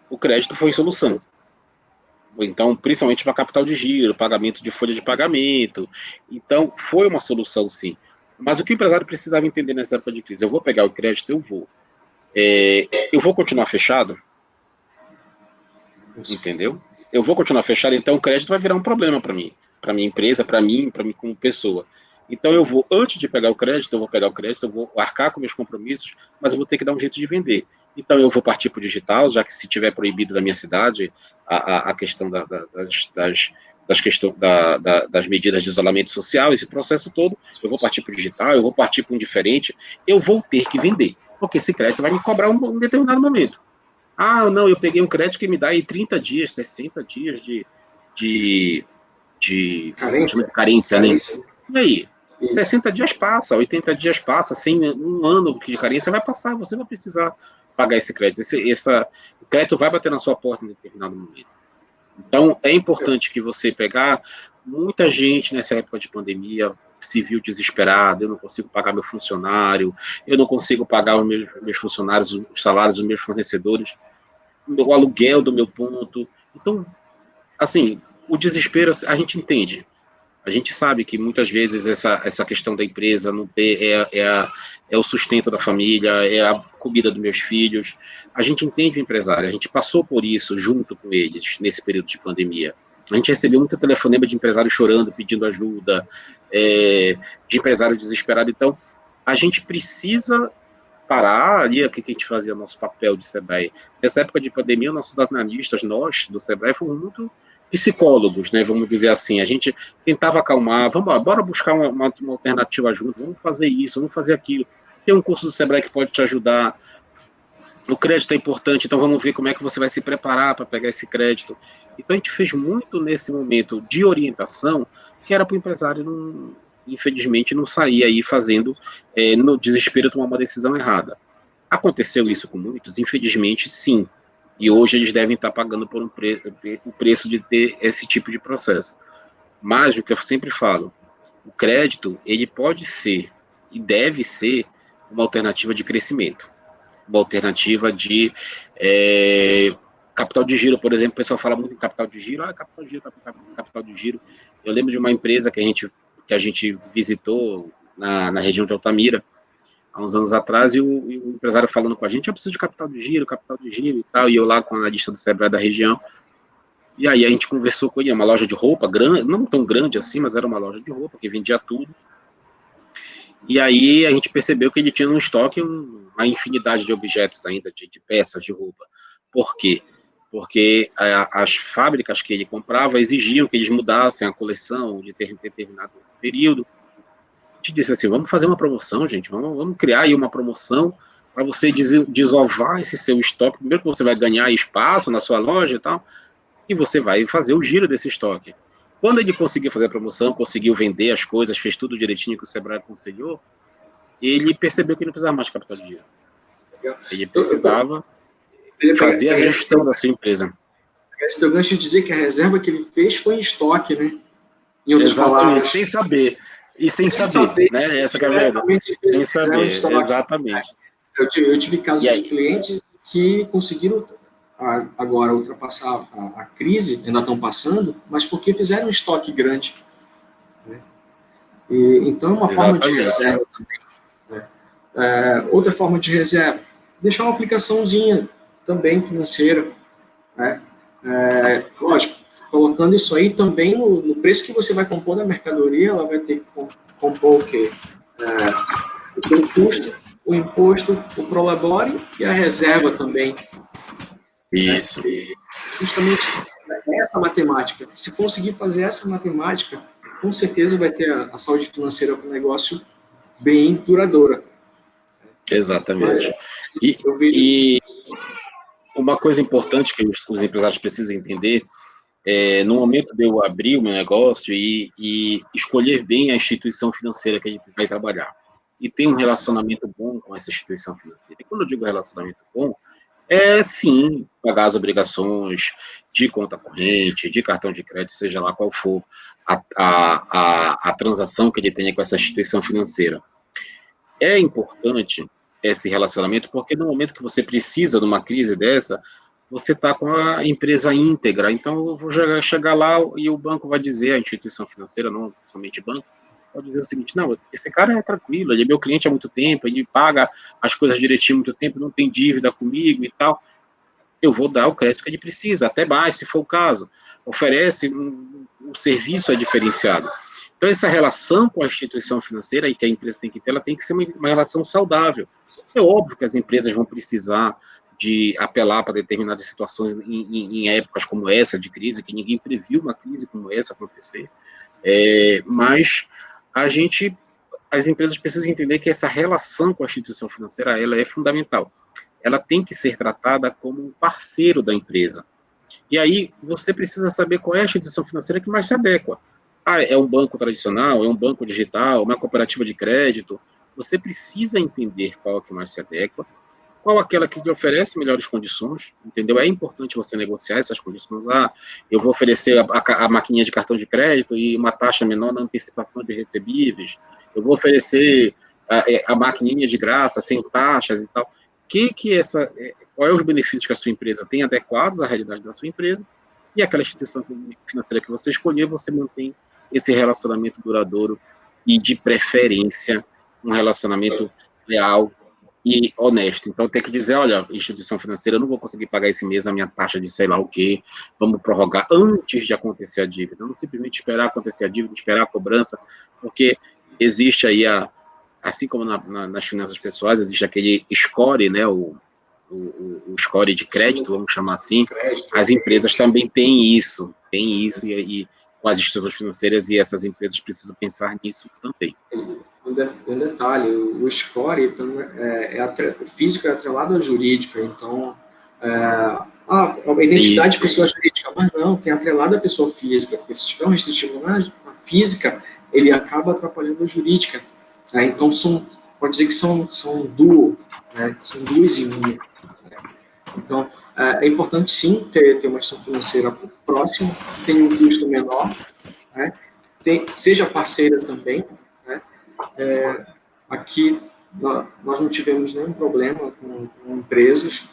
o crédito foi solução. Então, principalmente para capital de giro, pagamento de folha de pagamento. Então, foi uma solução sim. Mas o que o empresário precisava entender nessa época de crise? Eu vou pegar o crédito, eu vou. Eu vou continuar fechado? Entendeu? Eu vou continuar fechado, então o crédito vai virar um problema para mim, para minha empresa, para mim como pessoa. Então eu vou, antes de pegar o crédito, eu vou arcar com meus compromissos, mas eu vou ter que dar um jeito de vender. Então eu vou partir para o digital, já que se tiver proibido da minha cidade a questão das medidas de isolamento social, esse processo todo, eu vou partir para o digital, eu vou partir para um diferente, eu vou ter que vender, porque esse crédito vai me cobrar um determinado momento. Não, eu peguei um crédito que me dá aí 30 dias, 60 dias de carência, né? E aí? Isso. 60 dias passa, 80 dias passa, 1 ano de carência vai passar, você vai precisar pagar esse crédito. O crédito vai bater na sua porta em determinado momento. Então, é importante que você pegar... Muita gente nessa época de pandemia se viu desesperada, eu não consigo pagar meu funcionário, eu não consigo pagar os meus funcionários, os salários dos meus fornecedores, o aluguel do meu ponto. Então, assim, o desespero a gente entende. A gente sabe que muitas vezes essa questão da empresa não ter, é o sustento da família, é a comida dos meus filhos. A gente entende o empresário, a gente passou por isso junto com eles nesse período de pandemia. A gente recebeu muito telefonema de empresário chorando, pedindo ajuda, de empresário desesperado. Então, a gente precisa parar ali, o que a gente fazia, nosso papel de Sebrae. Nessa época de pandemia, nossos analistas, nós, do Sebrae, fomos muito psicólogos, né, vamos dizer assim. A gente tentava acalmar, bora buscar uma alternativa junto, vamos fazer isso, vamos fazer aquilo. Tem um curso do Sebrae que pode te ajudar. O crédito é importante, então vamos ver como é que você vai se preparar para pegar esse crédito. Então a gente fez muito nesse momento de orientação, que era para o empresário, infelizmente, não sair aí fazendo, no desespero, tomar uma decisão errada. Aconteceu isso com muitos? Infelizmente, sim. E hoje eles devem estar pagando por o preço de ter esse tipo de processo. Mas, o que eu sempre falo, o crédito, ele pode ser e deve ser uma alternativa de crescimento. Uma alternativa de capital de giro, por exemplo. O pessoal fala muito em capital de giro. Capital de giro. Eu lembro de uma empresa que a gente visitou na região de Altamira, há uns anos atrás, e o empresário falando com a gente, eu preciso de capital de giro e tal, e eu lá com a lista do Sebrae da região. E aí a gente conversou com ele, uma loja de roupa grande, não tão grande assim, mas era uma loja de roupa que vendia tudo. E aí a gente percebeu que ele tinha no estoque uma infinidade de objetos ainda, de peças de roupa. Por quê? Porque as fábricas que ele comprava exigiam que eles mudassem a coleção de determinado período. A gente disse assim, vamos fazer uma promoção, gente, vamos criar aí uma promoção para você desovar esse seu estoque. Primeiro que você vai ganhar espaço na sua loja e tal, e você vai fazer o giro desse estoque. Quando ele conseguiu fazer a promoção, conseguiu vender as coisas, fez tudo direitinho que o Sebrae aconselhou, ele percebeu que não precisava mais de capital de giro. Ele precisava fazer a gestão da sua empresa. Esse teu gancho de dizer que a reserva que ele fez foi em estoque, né? Em outras palavras. Sem saber. E sem saber, né? Essa que é a verdade. Sem saber, exatamente. Eu tive casos de clientes que conseguiram agora ultrapassar a crise, ainda estão passando, mas porque fizeram um estoque grande. Né? Então, é uma forma de reserva também. Né? Outra forma de reserva, deixar uma aplicaçãozinha também financeira. Né? Lógico, colocando isso aí também no preço que você vai compor da mercadoria, ela vai ter que compor o quê? O custo, o imposto, o prolabore e a reserva também. Isso. Justamente essa matemática. Se conseguir fazer essa matemática, com certeza vai ter a saúde financeira para o negócio bem duradoura. Exatamente. E uma coisa importante que os empresários precisam entender no momento de eu abrir o meu negócio e escolher bem a instituição financeira que a gente vai trabalhar e ter um relacionamento bom com essa instituição financeira. E quando eu digo relacionamento bom, sim, pagar as obrigações de conta corrente, de cartão de crédito, seja lá qual for a transação que ele tenha com essa instituição financeira. É importante esse relacionamento, porque no momento que você precisa de uma crise dessa, você está com a empresa íntegra, então eu vou chegar lá e o banco vai dizer, a instituição financeira, não somente banco, pode dizer o seguinte, não, esse cara é tranquilo, ele é meu cliente há muito tempo, ele paga as coisas direitinho há muito tempo, não tem dívida comigo e tal, eu vou dar o crédito que ele precisa, até mais, se for o caso, oferece um serviço diferenciado. Então, essa relação com a instituição financeira e que a empresa tem que ter, ela tem que ser uma relação saudável. É óbvio que as empresas vão precisar de apelar para determinadas situações em épocas como essa, de crise, que ninguém previu uma crise como essa acontecer, mas as empresas precisam entender que essa relação com a instituição financeira, ela é fundamental. Ela tem que ser tratada como um parceiro da empresa. E aí, você precisa saber qual é a instituição financeira que mais se adequa. É um banco tradicional, é um banco digital, uma cooperativa de crédito. Você precisa entender qual é que mais se adequa, qual aquela que lhe oferece melhores condições, entendeu? É importante você negociar essas condições. Eu vou oferecer a maquininha de cartão de crédito e uma taxa menor na antecipação de recebíveis. Eu vou oferecer a maquininha de graça, sem taxas e tal. Qual é os benefícios que a sua empresa tem adequados à realidade da sua empresa, e aquela instituição financeira que você escolher, você mantém esse relacionamento duradouro e, de preferência, um relacionamento leal e honesto. Então, tem que dizer, olha, instituição financeira, eu não vou conseguir pagar esse mês a minha taxa de sei lá o quê, vamos prorrogar antes de acontecer a dívida, não simplesmente esperar acontecer a dívida, esperar a cobrança, porque existe aí, assim como nas finanças pessoais, existe aquele score, né, o score de crédito, vamos chamar assim, as empresas também têm isso, e com as instituições financeiras, e essas empresas precisam pensar nisso também. Um detalhe, o score, então, o físico é atrelado ao jurídico, então, a identidade de pessoa jurídica, mas não, tem atrelado a pessoa física, porque se tiver um restritivo na física, ele acaba atrapalhando a jurídica. Então, pode dizer que são duo, né? São duas em uma. Então, é importante, sim, ter uma gestão financeira próxima, que tenha um custo menor, né? Seja parceira também. Né? Aqui, nós não tivemos nenhum problema com empresas.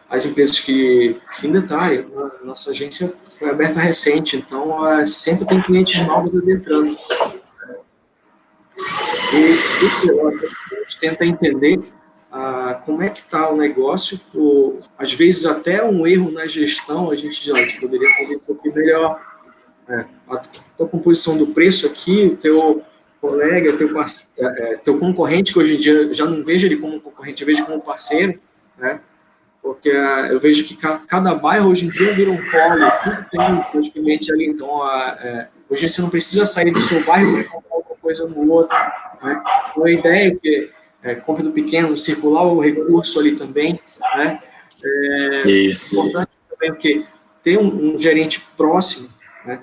As empresas que, em detalhe, nossa agência foi aberta recente, então sempre tem clientes novos adentrando. E tenta entender como é que está o negócio, às vezes até um erro na gestão, a gente diz, olha, você poderia fazer isso aqui melhor, a tua composição do preço aqui, o teu colega, teu concorrente, que hoje em dia eu já não vejo ele como concorrente, eu vejo como parceiro, né? Porque eu vejo que cada bairro hoje em dia vira um polo, tudo tem praticamente ali, então hoje você não precisa sair do seu bairro para comprar alguma coisa no outro, né? Então a ideia é que compra do pequeno, circular o recurso ali também, né? Isso. Importante também porque ter um gerente próximo, né?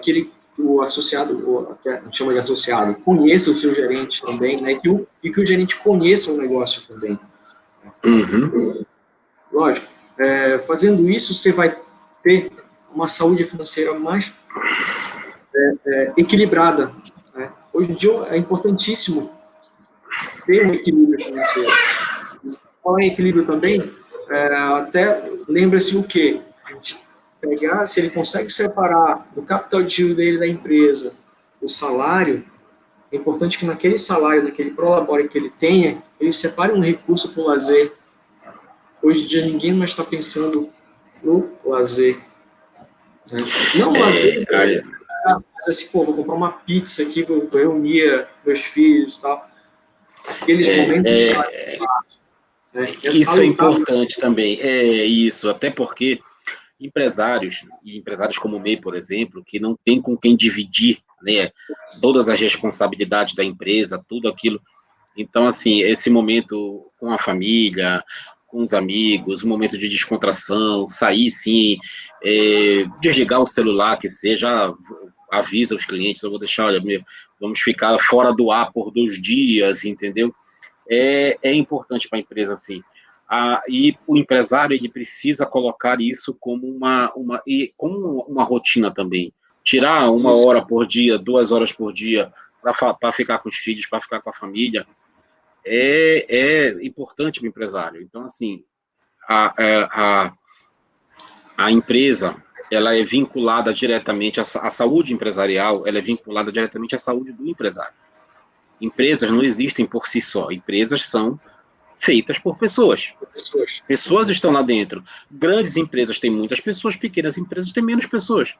Que o associado, que a gente chama de associado, conheça o seu gerente também, né? E que o gerente conheça o negócio também. Uhum. Lógico, fazendo isso, você vai ter uma saúde financeira mais equilibrada, né? Hoje em dia é importantíssimo ter um equilíbrio financeiro. Qual é o equilíbrio também? Até lembra-se o quê? A gente pegar, se ele consegue separar do capital de giro dele da empresa o salário, é importante que naquele salário, naquele prolabore que ele tenha, ele separe um recurso para o lazer. Hoje em dia ninguém mais está pensando no lazer. Né? Não lazer, mas assim, pô, vou comprar uma pizza aqui, vou reunir meus filhos e tal. Aqueles momentos isso é importante também. Isso, até porque empresários como o MEI, por exemplo, que não tem com quem dividir, né, todas as responsabilidades da empresa, tudo aquilo. Então, assim, esse momento com a família, com os amigos, um momento de descontração, sair, sim, desligar o celular, que seja, avisa os clientes, eu vou deixar, olha, vamos ficar fora do ar por 2 dias, entendeu? É importante para a empresa, assim. E o empresário, ele precisa colocar isso como uma rotina também. Tirar 1 hora por dia, 2 horas por dia, para ficar com os filhos, para ficar com a família, é importante para o empresário. Então, assim, a empresa, ela é vinculada diretamente, a saúde empresarial, ela é vinculada diretamente à saúde do empresário. Empresas não existem por si só, empresas são feitas por pessoas. Pessoas estão lá dentro. Grandes empresas têm muitas pessoas, pequenas empresas têm menos pessoas.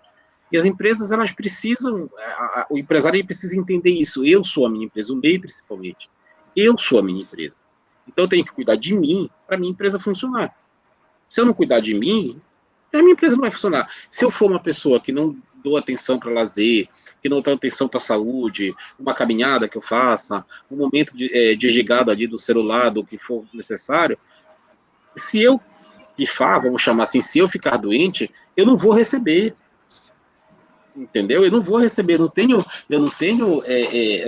E as empresas, elas precisam, o empresário precisa entender isso. Eu sou a minha empresa, o MEI principalmente. Eu sou a minha empresa. Então eu tenho que cuidar de mim para a minha empresa funcionar. Se eu não cuidar de mim, a minha empresa não vai funcionar. Se eu for uma pessoa que não dou atenção para lazer, que não dou atenção para saúde, uma caminhada que eu faça, um momento desligado ali do celular, do que for necessário, se eu pifar, vamos chamar assim, se eu ficar doente, eu não vou receber. Entendeu? Eu não vou receber, eu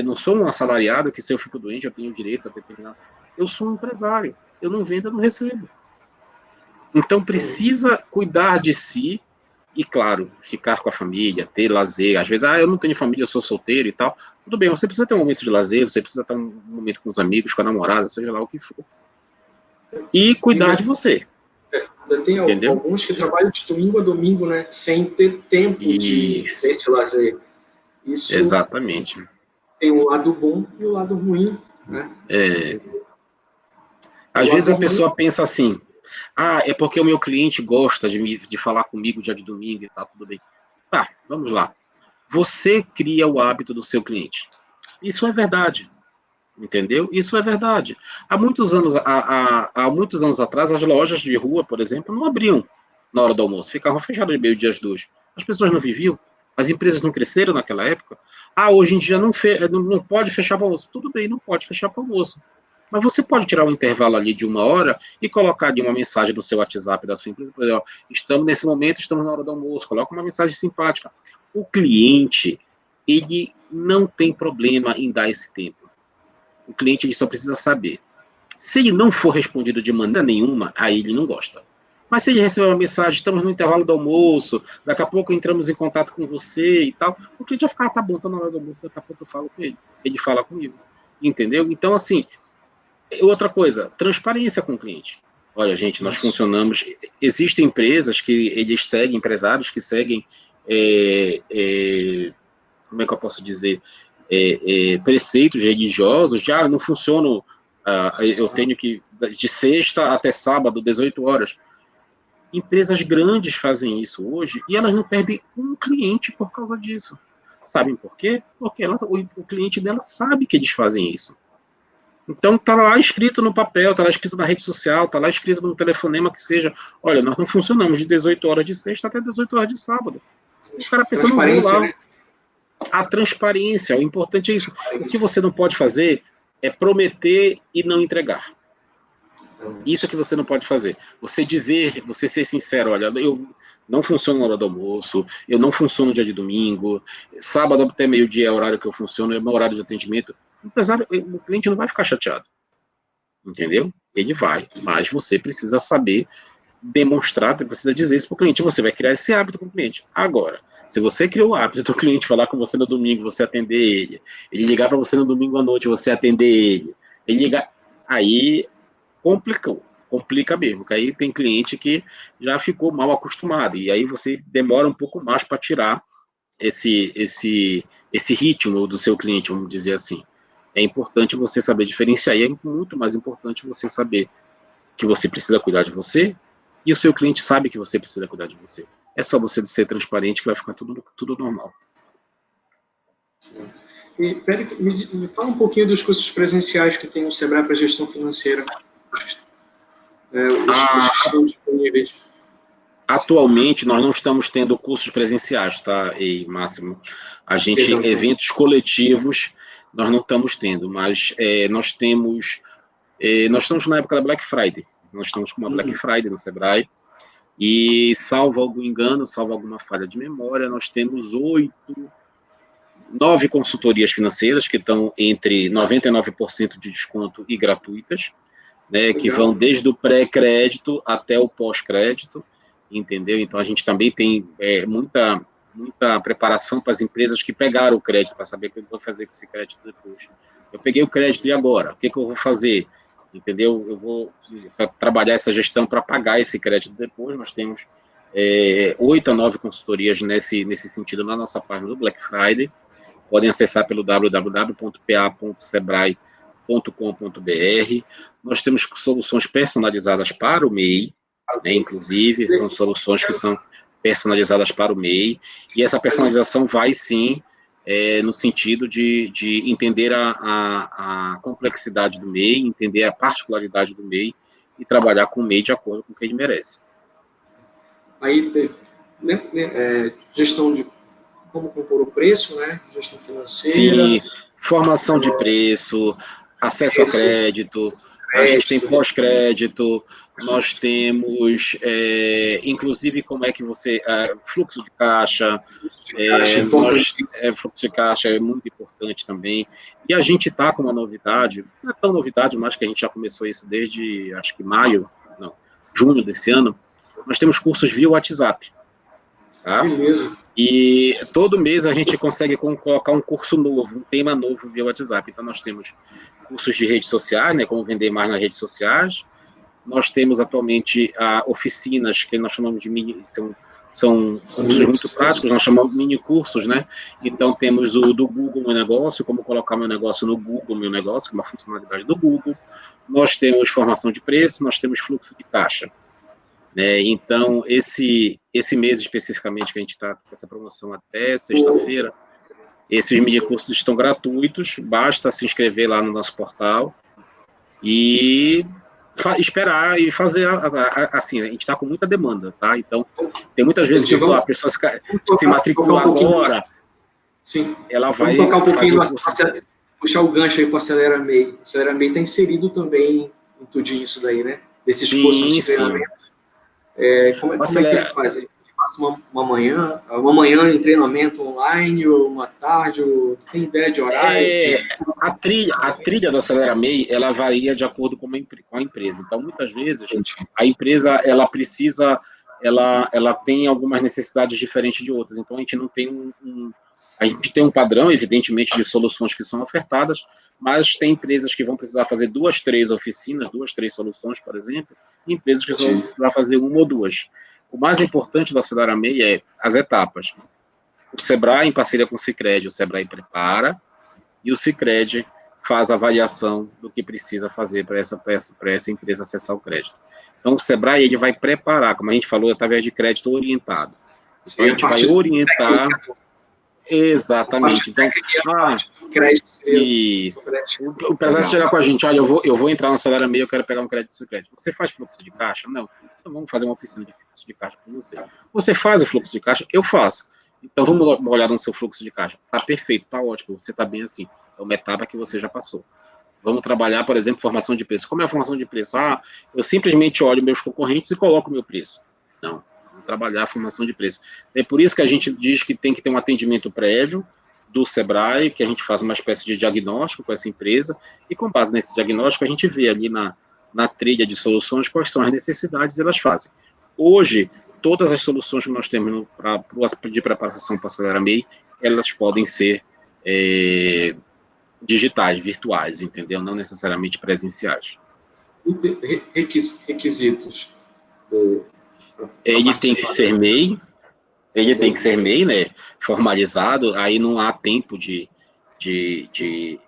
não sou um assalariado que se eu fico doente eu tenho direito a determinar. Eu sou um empresário, eu não vendo, eu não recebo. Então precisa cuidar de si e, claro, ficar com a família, ter lazer. Às vezes, eu não tenho família, eu sou solteiro e tal. Tudo bem, você precisa ter um momento de lazer, você precisa ter um momento com os amigos, com a namorada, seja lá o que for. E cuidar de você. Tem alguns que trabalham de domingo a domingo, né? Sem ter tempo de esse lazer. Isso exatamente. Tem o lado bom e o lado ruim, né? Às vezes a pessoa pensa assim, é porque o meu cliente gosta de falar comigo dia de domingo e tal, tudo bem. Tá, vamos lá. Você cria o hábito do seu cliente. Isso é verdade. Entendeu? Isso é verdade. Há muitos anos atrás, as lojas de rua, por exemplo, não abriam na hora do almoço. Ficavam fechadas de meio-dia às 2. As pessoas não viviam. As empresas não cresceram naquela época. Hoje em dia não pode fechar para o almoço. Tudo bem, não pode fechar para o almoço. Mas você pode tirar um intervalo ali de 1 hora e colocar ali uma mensagem no seu WhatsApp da sua empresa, por exemplo, estamos nesse momento, estamos na hora do almoço, coloca uma mensagem simpática. O cliente, ele não tem problema em dar esse tempo. O cliente, ele só precisa saber. Se ele não for respondido de maneira nenhuma, aí ele não gosta. Mas se ele receber uma mensagem, estamos no intervalo do almoço, daqui a pouco entramos em contato com você e tal, o cliente vai ficar, tá bom, estou na hora do almoço, daqui a pouco eu falo com ele. Ele fala comigo. Entendeu? Então, assim, outra coisa, transparência com o cliente. Olha, gente, nós funcionamos... Existem empresas que eles seguem, empresários que seguem... como é que eu posso dizer... preceitos religiosos, não funciono eu tenho que, de sexta até sábado, 18 horas. Empresas grandes fazem isso hoje e elas não perdem um cliente por causa disso. Sabem por quê? Porque o cliente dela sabe que eles fazem isso. Então, está lá escrito no papel, está lá escrito na rede social, está lá escrito no telefonema que seja, olha, nós não funcionamos de 18 horas de sexta até 18 horas de sábado. O cara pensa, não vou lá. Né? A transparência, o importante é isso. O que você não pode fazer é prometer e não entregar. Isso é que você não pode fazer. Você ser sincero, olha, eu não funciono na hora do almoço, eu não funciono no dia de domingo, sábado até meio-dia é o horário que eu funciono, é o meu horário de atendimento. O cliente não vai ficar chateado, entendeu? Ele vai, mas você precisa saber demonstrar, precisa dizer isso para o cliente, você vai criar esse hábito com o cliente. Agora, se você criou o hábito do cliente falar com você no domingo, você atender ele ligar para você no domingo à noite, você atender ele ligar, aí complica mesmo, porque aí tem cliente que já ficou mal acostumado, e aí você demora um pouco mais para tirar esse ritmo do seu cliente, vamos dizer assim. É importante você saber diferenciar, e é muito mais importante você saber que você precisa cuidar de você, e o seu cliente sabe que você precisa cuidar de você. É só você ser transparente que vai ficar tudo normal. E, Pérez, me fala um pouquinho dos cursos presenciais que tem o Sebrae para gestão financeira. Os que estão disponíveis. Atualmente, nós não estamos tendo cursos presenciais, tá, Máximo? Eventos coletivos, nós não estamos tendo, mas nós estamos na época da Black Friday. Nós estamos com uma Black Friday no Sebrae, e, salvo algum engano, salvo alguma falha de memória, nós temos 9 consultorias financeiras que estão entre 99% de desconto e gratuitas, né, que vão desde o pré-crédito até o pós-crédito, entendeu? Então, a gente também tem muita preparação para as empresas que pegaram o crédito, para saber o que eu vou fazer com esse crédito depois. Eu peguei o crédito, e agora? O que eu vou fazer? Entendeu? Eu vou trabalhar essa gestão para pagar esse crédito depois. Nós temos 8 a 9 consultorias nesse sentido na nossa página do Black Friday. Podem acessar pelo www.pa.sebrae.com.br. Nós temos soluções personalizadas para o MEI, né, inclusive, são soluções que são personalizadas para o MEI, e essa personalização vai, sim, no sentido de entender a complexidade do MEI, entender a particularidade do MEI, e trabalhar com o MEI de acordo com o que ele merece. Aí, gestão de como compor o preço, né? Gestão financeira. Sim, formação de preço, acesso a crédito, a gente tem pós-crédito, nós temos, inclusive, como é que você... fluxo de caixa, fluxo de caixa é muito importante também. E a gente está com uma novidade, não é tão novidade, mas que a gente já começou isso desde, acho que junho desse ano, nós temos cursos via WhatsApp. Tá? Beleza. E todo mês a gente consegue colocar um curso novo, um tema novo via WhatsApp. Então, nós temos cursos de redes sociais, né, como vender mais nas redes sociais. Nós temos atualmente oficinas que nós chamamos de mini, são cursos muito práticos, nós chamamos de mini cursos, né? Então, temos o do Google Meu Negócio, como colocar meu negócio no Google Meu Negócio, que é uma funcionalidade do Google. Nós temos formação de preço, nós temos fluxo de caixa. Então, esse mês especificamente, que a gente está com essa promoção até sexta-feira, esses mini-cursos estão gratuitos, basta se inscrever lá no nosso portal e esperar e fazer, assim, a gente está com muita demanda, tá? Então, tem muitas vezes que a pessoa se matricula agora, sim, ela vai... Vamos tocar um pouquinho, puxar o gancho aí para o Acelera MEI. O Acelera MEI está inserido também em tudinho isso daí, né? Desses cursos de treinamento. Como é que ele faz? Ele passa uma manhã em treinamento online, ou uma tarde, ou tem ideia de horário? A trilha do Acelera MEI, ela varia de acordo com a empresa. Então, muitas vezes, a empresa, ela precisa, ela tem algumas necessidades diferentes de outras. Então, a gente não tem a gente tem um padrão, evidentemente, de soluções que são ofertadas, mas tem empresas que vão precisar fazer 2, 3 oficinas, 2, 3 soluções, por exemplo, e empresas que vão precisar fazer 1 ou 2. O mais importante do Acelera MEI é as etapas. O Sebrae, em parceria com o Sicredi, o Sebrae prepara, e o Sicredi faz a avaliação do que precisa fazer para essa empresa acessar o crédito. Então, o Sebrae ele vai preparar, como a gente falou, através de crédito orientado. Então, a gente vai orientar... Exatamente. Então, isso. O empresário chegar com a gente, olha, eu vou entrar no salário meio, eu quero pegar um crédito de crédito. Você faz fluxo de caixa? Não. Então vamos fazer uma oficina de fluxo de caixa com você. Você faz o fluxo de caixa? Eu faço. Então vamos dar uma olhada no seu fluxo de caixa. Tá perfeito, tá ótimo, você tá bem assim. É uma etapa que você já passou. Vamos trabalhar, por exemplo, formação de preço. Como é a formação de preço? Eu simplesmente olho meus concorrentes e coloco o meu preço. Não. Trabalhar a formação de preço. É por isso que a gente diz que tem que ter um atendimento prévio do Sebrae, que a gente faz uma espécie de diagnóstico com essa empresa, e com base nesse diagnóstico a gente vê ali na trilha de soluções quais são as necessidades e elas fazem. Hoje, todas as soluções que nós temos de preparação para Acelera MEI, elas podem ser digitais, virtuais, entendeu? Não necessariamente presenciais. Requisitos. Ele tem que ser MEI, né, formalizado, aí não há tempo de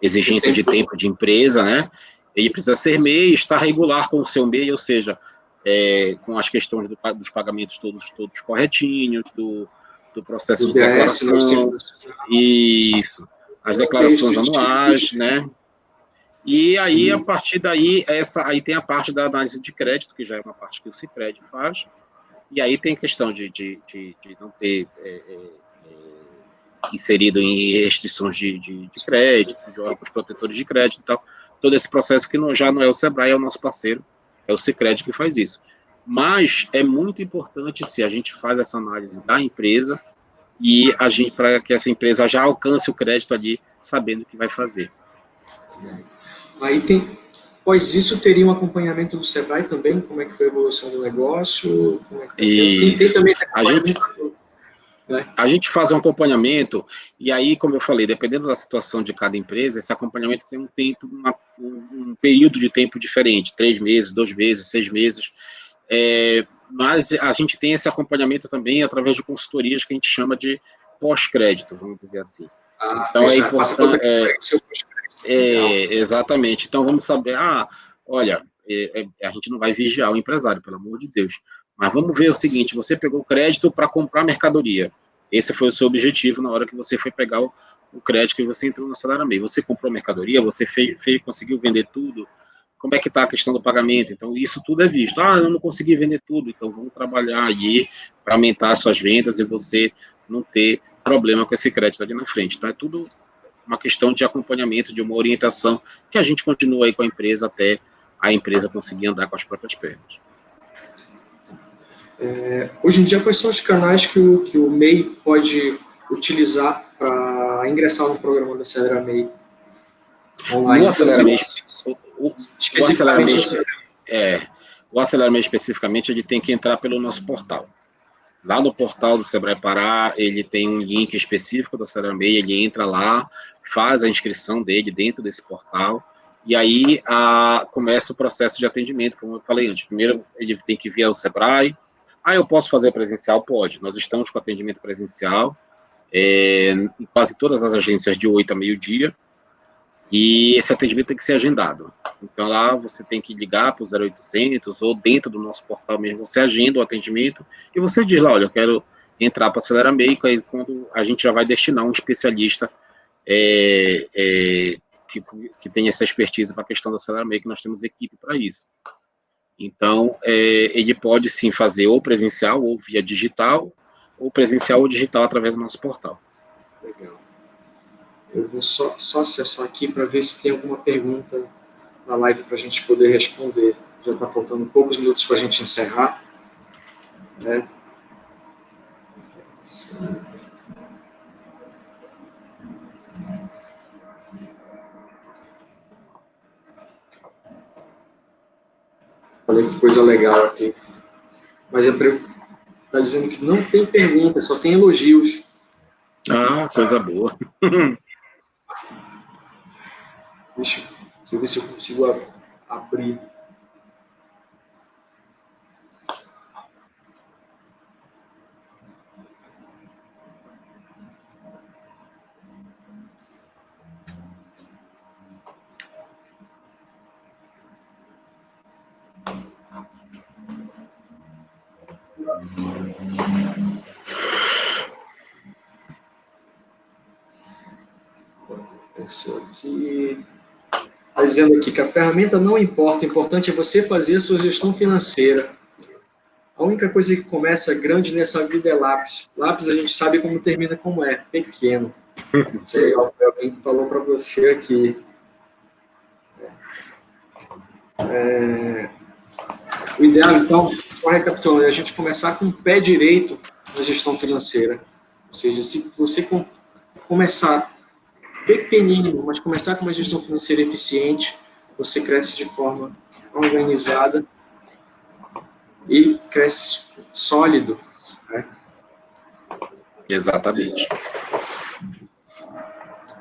exigência de tempo de empresa, né, ele precisa ser MEI, estar regular com o seu MEI, ou seja, com as questões dos pagamentos todos corretinhos, do processo de declaração, isso, as declarações anuais, né, e aí, a partir daí, aí tem a parte da análise de crédito, que já é uma parte que o Sicredi faz. E aí tem a questão de não ter inserido em restrições de crédito, de órgãos protetores de crédito e tal. Todo esse processo que já não é o Sebrae, é o nosso parceiro, é o Sicredi que faz isso. Mas é muito importante se a gente faz essa análise da empresa e para que essa empresa já alcance o crédito ali, sabendo o que vai fazer. Aí após isso, teria um acompanhamento do Sebrae também, como é que foi a evolução do negócio? Tem também esse acompanhamento, a gente faz um acompanhamento, e aí, como eu falei, dependendo da situação de cada empresa, esse acompanhamento tem um tempo, um período de tempo diferente, 3 meses, 2 meses, 6 meses, mas a gente tem esse acompanhamento também através de consultorias que a gente chama de pós-crédito, vamos dizer assim. Então é importante... exatamente. Então vamos saber, olha, a gente não vai vigiar o empresário, pelo amor de Deus. Mas vamos ver o seguinte, você pegou crédito para comprar mercadoria. Esse foi o seu objetivo na hora que você foi pegar o crédito que você entrou no Acelera MEI. Você comprou mercadoria, você conseguiu vender tudo. Como é que está a questão do pagamento? Então, isso tudo é visto. Eu não consegui vender tudo, então vamos trabalhar aí para aumentar as suas vendas e você não ter problema com esse crédito ali na frente. Então, é tudo uma questão de acompanhamento, de uma orientação, que a gente continua aí com a empresa até a empresa conseguir andar com as próprias pernas. Hoje em dia, quais são os canais que o MEI pode utilizar para ingressar no programa do Acelera MEI online? No Acelera MEI, o Acelera MEI especificamente, ele tem que entrar pelo nosso portal. Lá no portal do Sebrae Pará, ele tem um link específico do Acelera MEI, ele entra lá, faz a inscrição dele dentro desse portal, e aí começa o processo de atendimento, como eu falei antes. Primeiro, ele tem que vir ao Sebrae. Eu posso fazer presencial? Pode. Nós estamos com atendimento presencial em quase todas as agências de 8 a meio-dia, e esse atendimento tem que ser agendado. Então, lá você tem que ligar para o 0800 ou dentro do nosso portal mesmo, você agenda o atendimento e você diz lá, olha, eu quero entrar para a Acelera MEI, aí quando a gente já vai destinar um especialista que tem essa expertise para a questão da Acelera MEI, que nós temos equipe para isso. Então, ele pode sim fazer ou presencial ou via digital, ou presencial ou digital através do nosso portal. Legal. Eu vou só acessar aqui para ver se tem alguma pergunta na live para a gente poder responder. Já está faltando poucos minutos para a gente encerrar. Né? Olha que coisa legal aqui. Mas está dizendo que não tem pergunta, só tem elogios. Coisa boa. Deixa eu ver se eu consigo abrir. Isso aqui. Está dizendo aqui que a ferramenta não importa, o importante é você fazer a sua gestão financeira. A única coisa que começa grande nessa vida é lápis. Lápis a gente sabe como termina, como é, pequeno. Não sei, alguém falou para você aqui. O ideal, então, só recapitulando, é a gente começar com o pé direito na gestão financeira. Ou seja, se você começar pequenino, mas começar com uma gestão financeira eficiente, você cresce de forma organizada e cresce sólido. Né? Exatamente.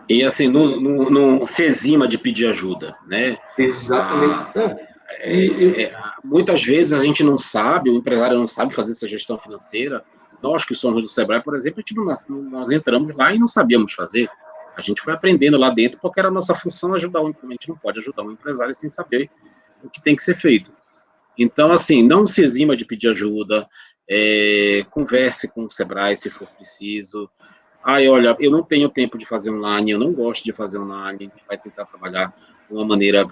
E assim, não se exima de pedir ajuda, né? Exatamente. Muitas vezes a gente não sabe, o empresário não sabe fazer essa gestão financeira. Nós que somos do Sebrae, por exemplo, nós entramos lá e não sabíamos fazer. A gente foi aprendendo lá dentro porque era a nossa função ajudar a gente não pode ajudar um empresário sem saber o que tem que ser feito. Então, assim, não se exima de pedir ajuda, converse com o Sebrae se for preciso. Olha, eu não tenho tempo de fazer online, eu não gosto de fazer online, a gente vai tentar trabalhar de uma maneira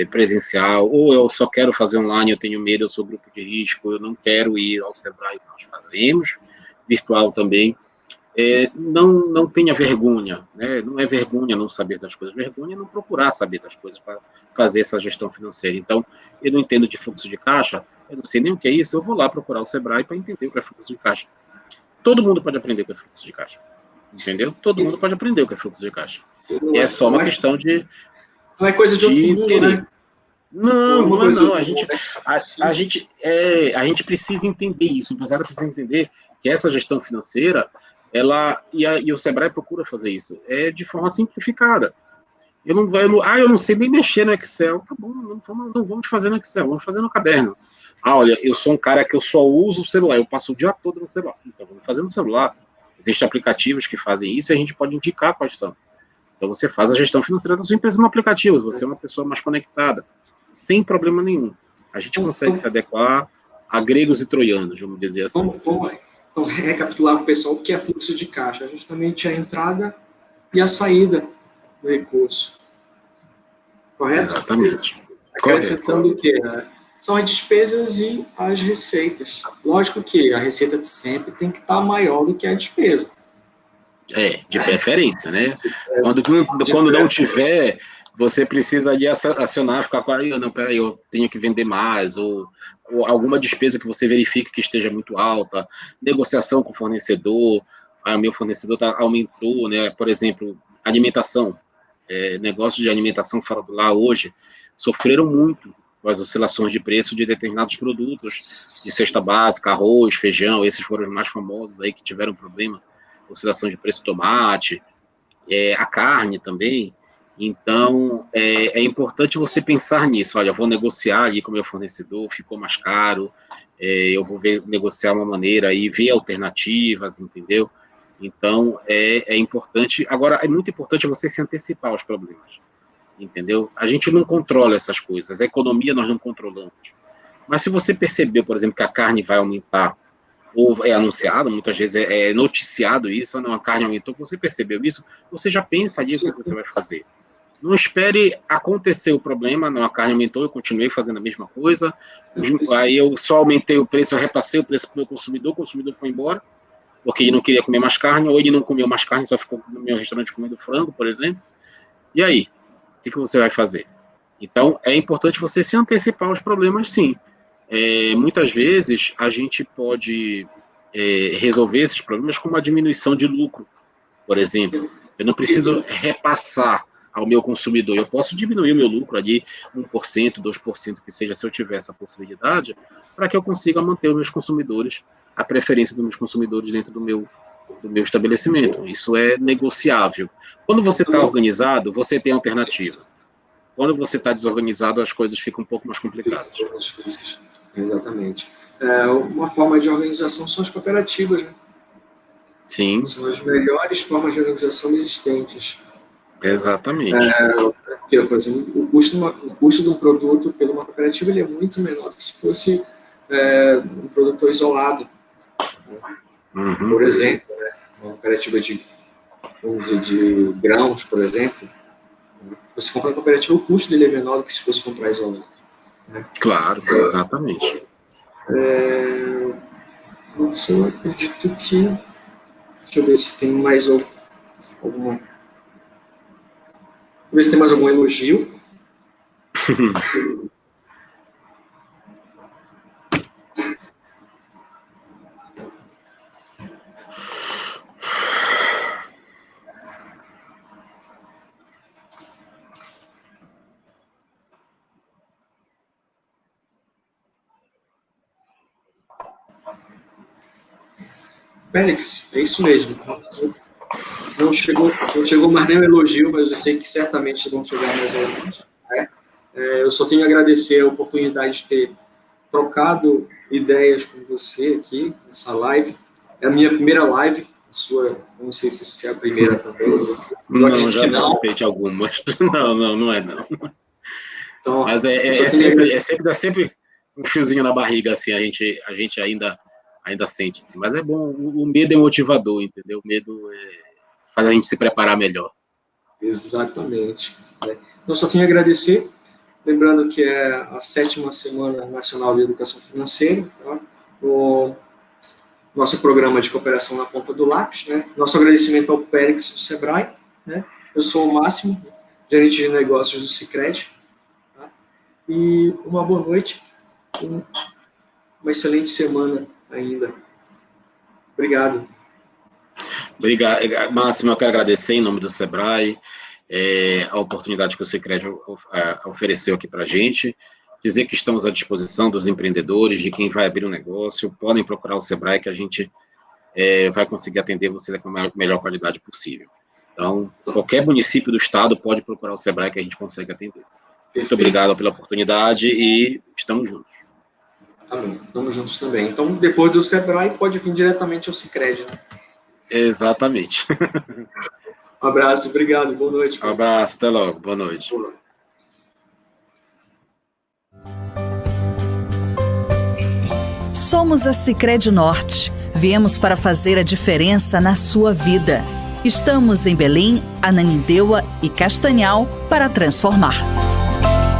presencial, ou eu só quero fazer online, eu tenho medo, eu sou grupo de risco, eu não quero ir ao Sebrae, nós fazemos, virtual também. Não tenha vergonha, né? Não é vergonha não saber das coisas, vergonha é não procurar saber das coisas para fazer essa gestão financeira. Então, eu não entendo de fluxo de caixa, eu não sei nem o que é isso, eu vou lá procurar o Sebrae para entender o que é fluxo de caixa. Todo mundo pode aprender o que é fluxo de caixa, entendeu? Todo mundo pode aprender o que é fluxo de caixa. E é só uma questão de... Não é coisa de outro mundo, né? Não. A gente precisa entender isso, o empresário precisa entender que essa gestão financeira, e o Sebrae procura fazer isso, de forma simplificada. Eu não sei nem mexer no Excel. Tá bom, não vamos fazer no Excel, vamos fazer no caderno. Olha, eu sou um cara que eu só uso o celular, eu passo o dia todo no celular. Então, vamos fazer no celular. Existem aplicativos que fazem isso e a gente pode indicar quais são. Então, você faz a gestão financeira da sua empresa no aplicativo, você é uma pessoa mais conectada, sem problema nenhum. A gente consegue se adequar a gregos e troianos, vamos dizer assim. Então, recapitular para o pessoal o que é fluxo de caixa. É justamente a entrada e a saída do recurso. Correto? Exatamente. Acrescentando o quê? São as despesas e as receitas. Lógico que a receita sempre tem que estar maior do que a despesa. De preferência, né? Quando não tiver, você precisa de acionar, ficar com não, peraí, eu tenho que vender mais, ou alguma despesa que você verifique que esteja muito alta, negociação com o fornecedor, meu fornecedor aumentou, né? Por exemplo, alimentação, negócios de alimentação fora do lar hoje sofreram muito com as oscilações de preço de determinados produtos, de cesta básica, arroz, feijão, esses foram os mais famosos aí que tiveram problema, oscilação de preço, tomate, a carne também. Então, é importante você pensar nisso. Olha, eu vou negociar ali com o meu fornecedor, ficou mais caro, eu vou negociar uma maneira aí, ver alternativas, entendeu? Então, é importante. Agora, é muito importante você se antecipar aos problemas, entendeu? A gente não controla essas coisas, a economia nós não controlamos. Mas se você percebeu, por exemplo, que a carne vai aumentar, ou é anunciado, muitas vezes é noticiado isso, não, a carne aumentou, você percebeu isso, você já pensa ali o que você vai fazer. Não espere acontecer o problema, não, a carne aumentou, eu continuei fazendo a mesma coisa, aí eu só aumentei o preço, eu repassei o preço para o meu consumidor, o consumidor foi embora, porque ele não queria comer mais carne, ou ele não comeu mais carne, só ficou no meu restaurante comendo frango, por exemplo. E aí? O que você vai fazer? Então, é importante você se antecipar aos problemas, sim. Muitas vezes, a gente pode resolver esses problemas com uma diminuição de lucro, por exemplo. Eu não preciso repassar ao meu consumidor, eu posso diminuir o meu lucro ali 1%, 2%, que seja, se eu tiver essa possibilidade, para que eu consiga manter os meus consumidores, a preferência dos meus consumidores dentro do meu estabelecimento. Isso é negociável. Quando você está organizado, você tem alternativa. Quando você está desorganizado, as coisas ficam um pouco mais complicadas. Exatamente. Uma forma de organização são as cooperativas, né? Sim. São as melhores formas de organização existentes. Exatamente. Por exemplo, o custo de um produto pela uma cooperativa ele é muito menor do que se fosse um produtor isolado, por exemplo, né? Uma cooperativa de grãos, por exemplo. Você compra na cooperativa, o custo dele é menor do que se fosse comprar isolado. Né? Claro, exatamente. Eu acredito que... Deixa eu ver se tem mais alguma... Deixa eu ver se tem mais algum elogio. Félix, é isso mesmo. Não chegou mais nenhum elogio, mas eu sei que certamente vão chegar mais alguns. Né? Eu só tenho a agradecer a oportunidade de ter trocado ideias com você aqui, nessa live. É a minha primeira live, a sua, não sei se é a primeira também. Não, já participei de algumas. Não é não. Então, mas dá sempre um fiozinho na barriga, assim, a gente ainda sente, assim. Mas é bom, o medo é motivador, entendeu? O medo faz a gente se preparar melhor. Exatamente. Então, só tenho a agradecer, lembrando que é a 7ª Semana Nacional de Educação Financeira, tá? O nosso programa de cooperação na ponta do lápis, né? Nosso agradecimento ao Périx do Sebrae, né? Eu sou o Máximo, gerente de negócios do Sicredi, tá? E uma boa noite, uma excelente semana ainda. Obrigado. Obrigado, Máximo. Eu quero agradecer em nome do Sebrae a oportunidade que o Sicredi ofereceu aqui para a gente, dizer que estamos à disposição dos empreendedores, de quem vai abrir um negócio, podem procurar o Sebrae que a gente vai conseguir atender vocês com a melhor qualidade possível. Então, qualquer município do estado pode procurar o Sebrae que a gente consegue atender. Muito obrigado pela oportunidade e estamos juntos. Amém. Estamos juntos também. Então, depois do Sebrae, pode vir diretamente ao Sicredi, né? Exatamente. Um abraço, obrigado, boa noite. Um abraço, até logo, boa noite. Somos a Sicredi Norte. Viemos para fazer a diferença na sua vida. Estamos em Belém, Ananindeua e Castanhal para transformar.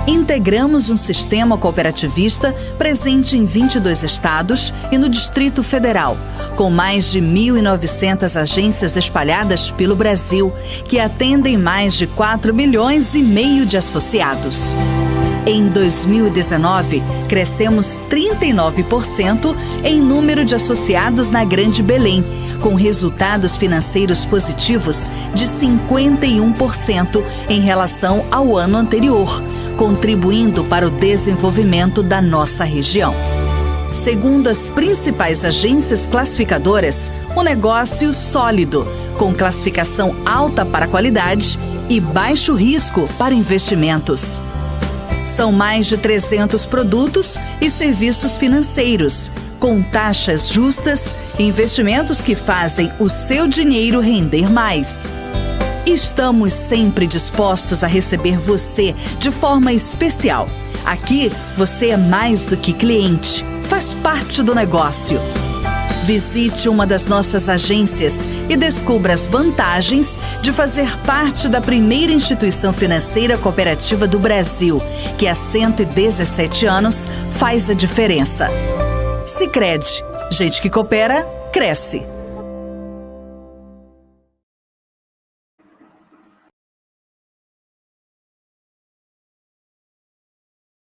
Integramos um sistema cooperativista presente em 22 estados e no Distrito Federal, com mais de 1.900 agências espalhadas pelo Brasil, que atendem mais de 4,5 milhões de associados. Em 2019, crescemos 39% em número de associados na Grande Belém, com resultados financeiros positivos de 51% em relação ao ano anterior, contribuindo para o desenvolvimento da nossa região. Segundo as principais agências classificadoras, um negócio sólido, com classificação alta para qualidade e baixo risco para investimentos. São mais de 300 produtos e serviços financeiros, com taxas justas e investimentos que fazem o seu dinheiro render mais. Estamos sempre dispostos a receber você de forma especial. Aqui, você é mais do que cliente, faz parte do negócio. Visite uma das nossas agências e descubra as vantagens de fazer parte da primeira instituição financeira cooperativa do Brasil, que há 117 anos faz a diferença. Sicredi, gente que coopera, cresce.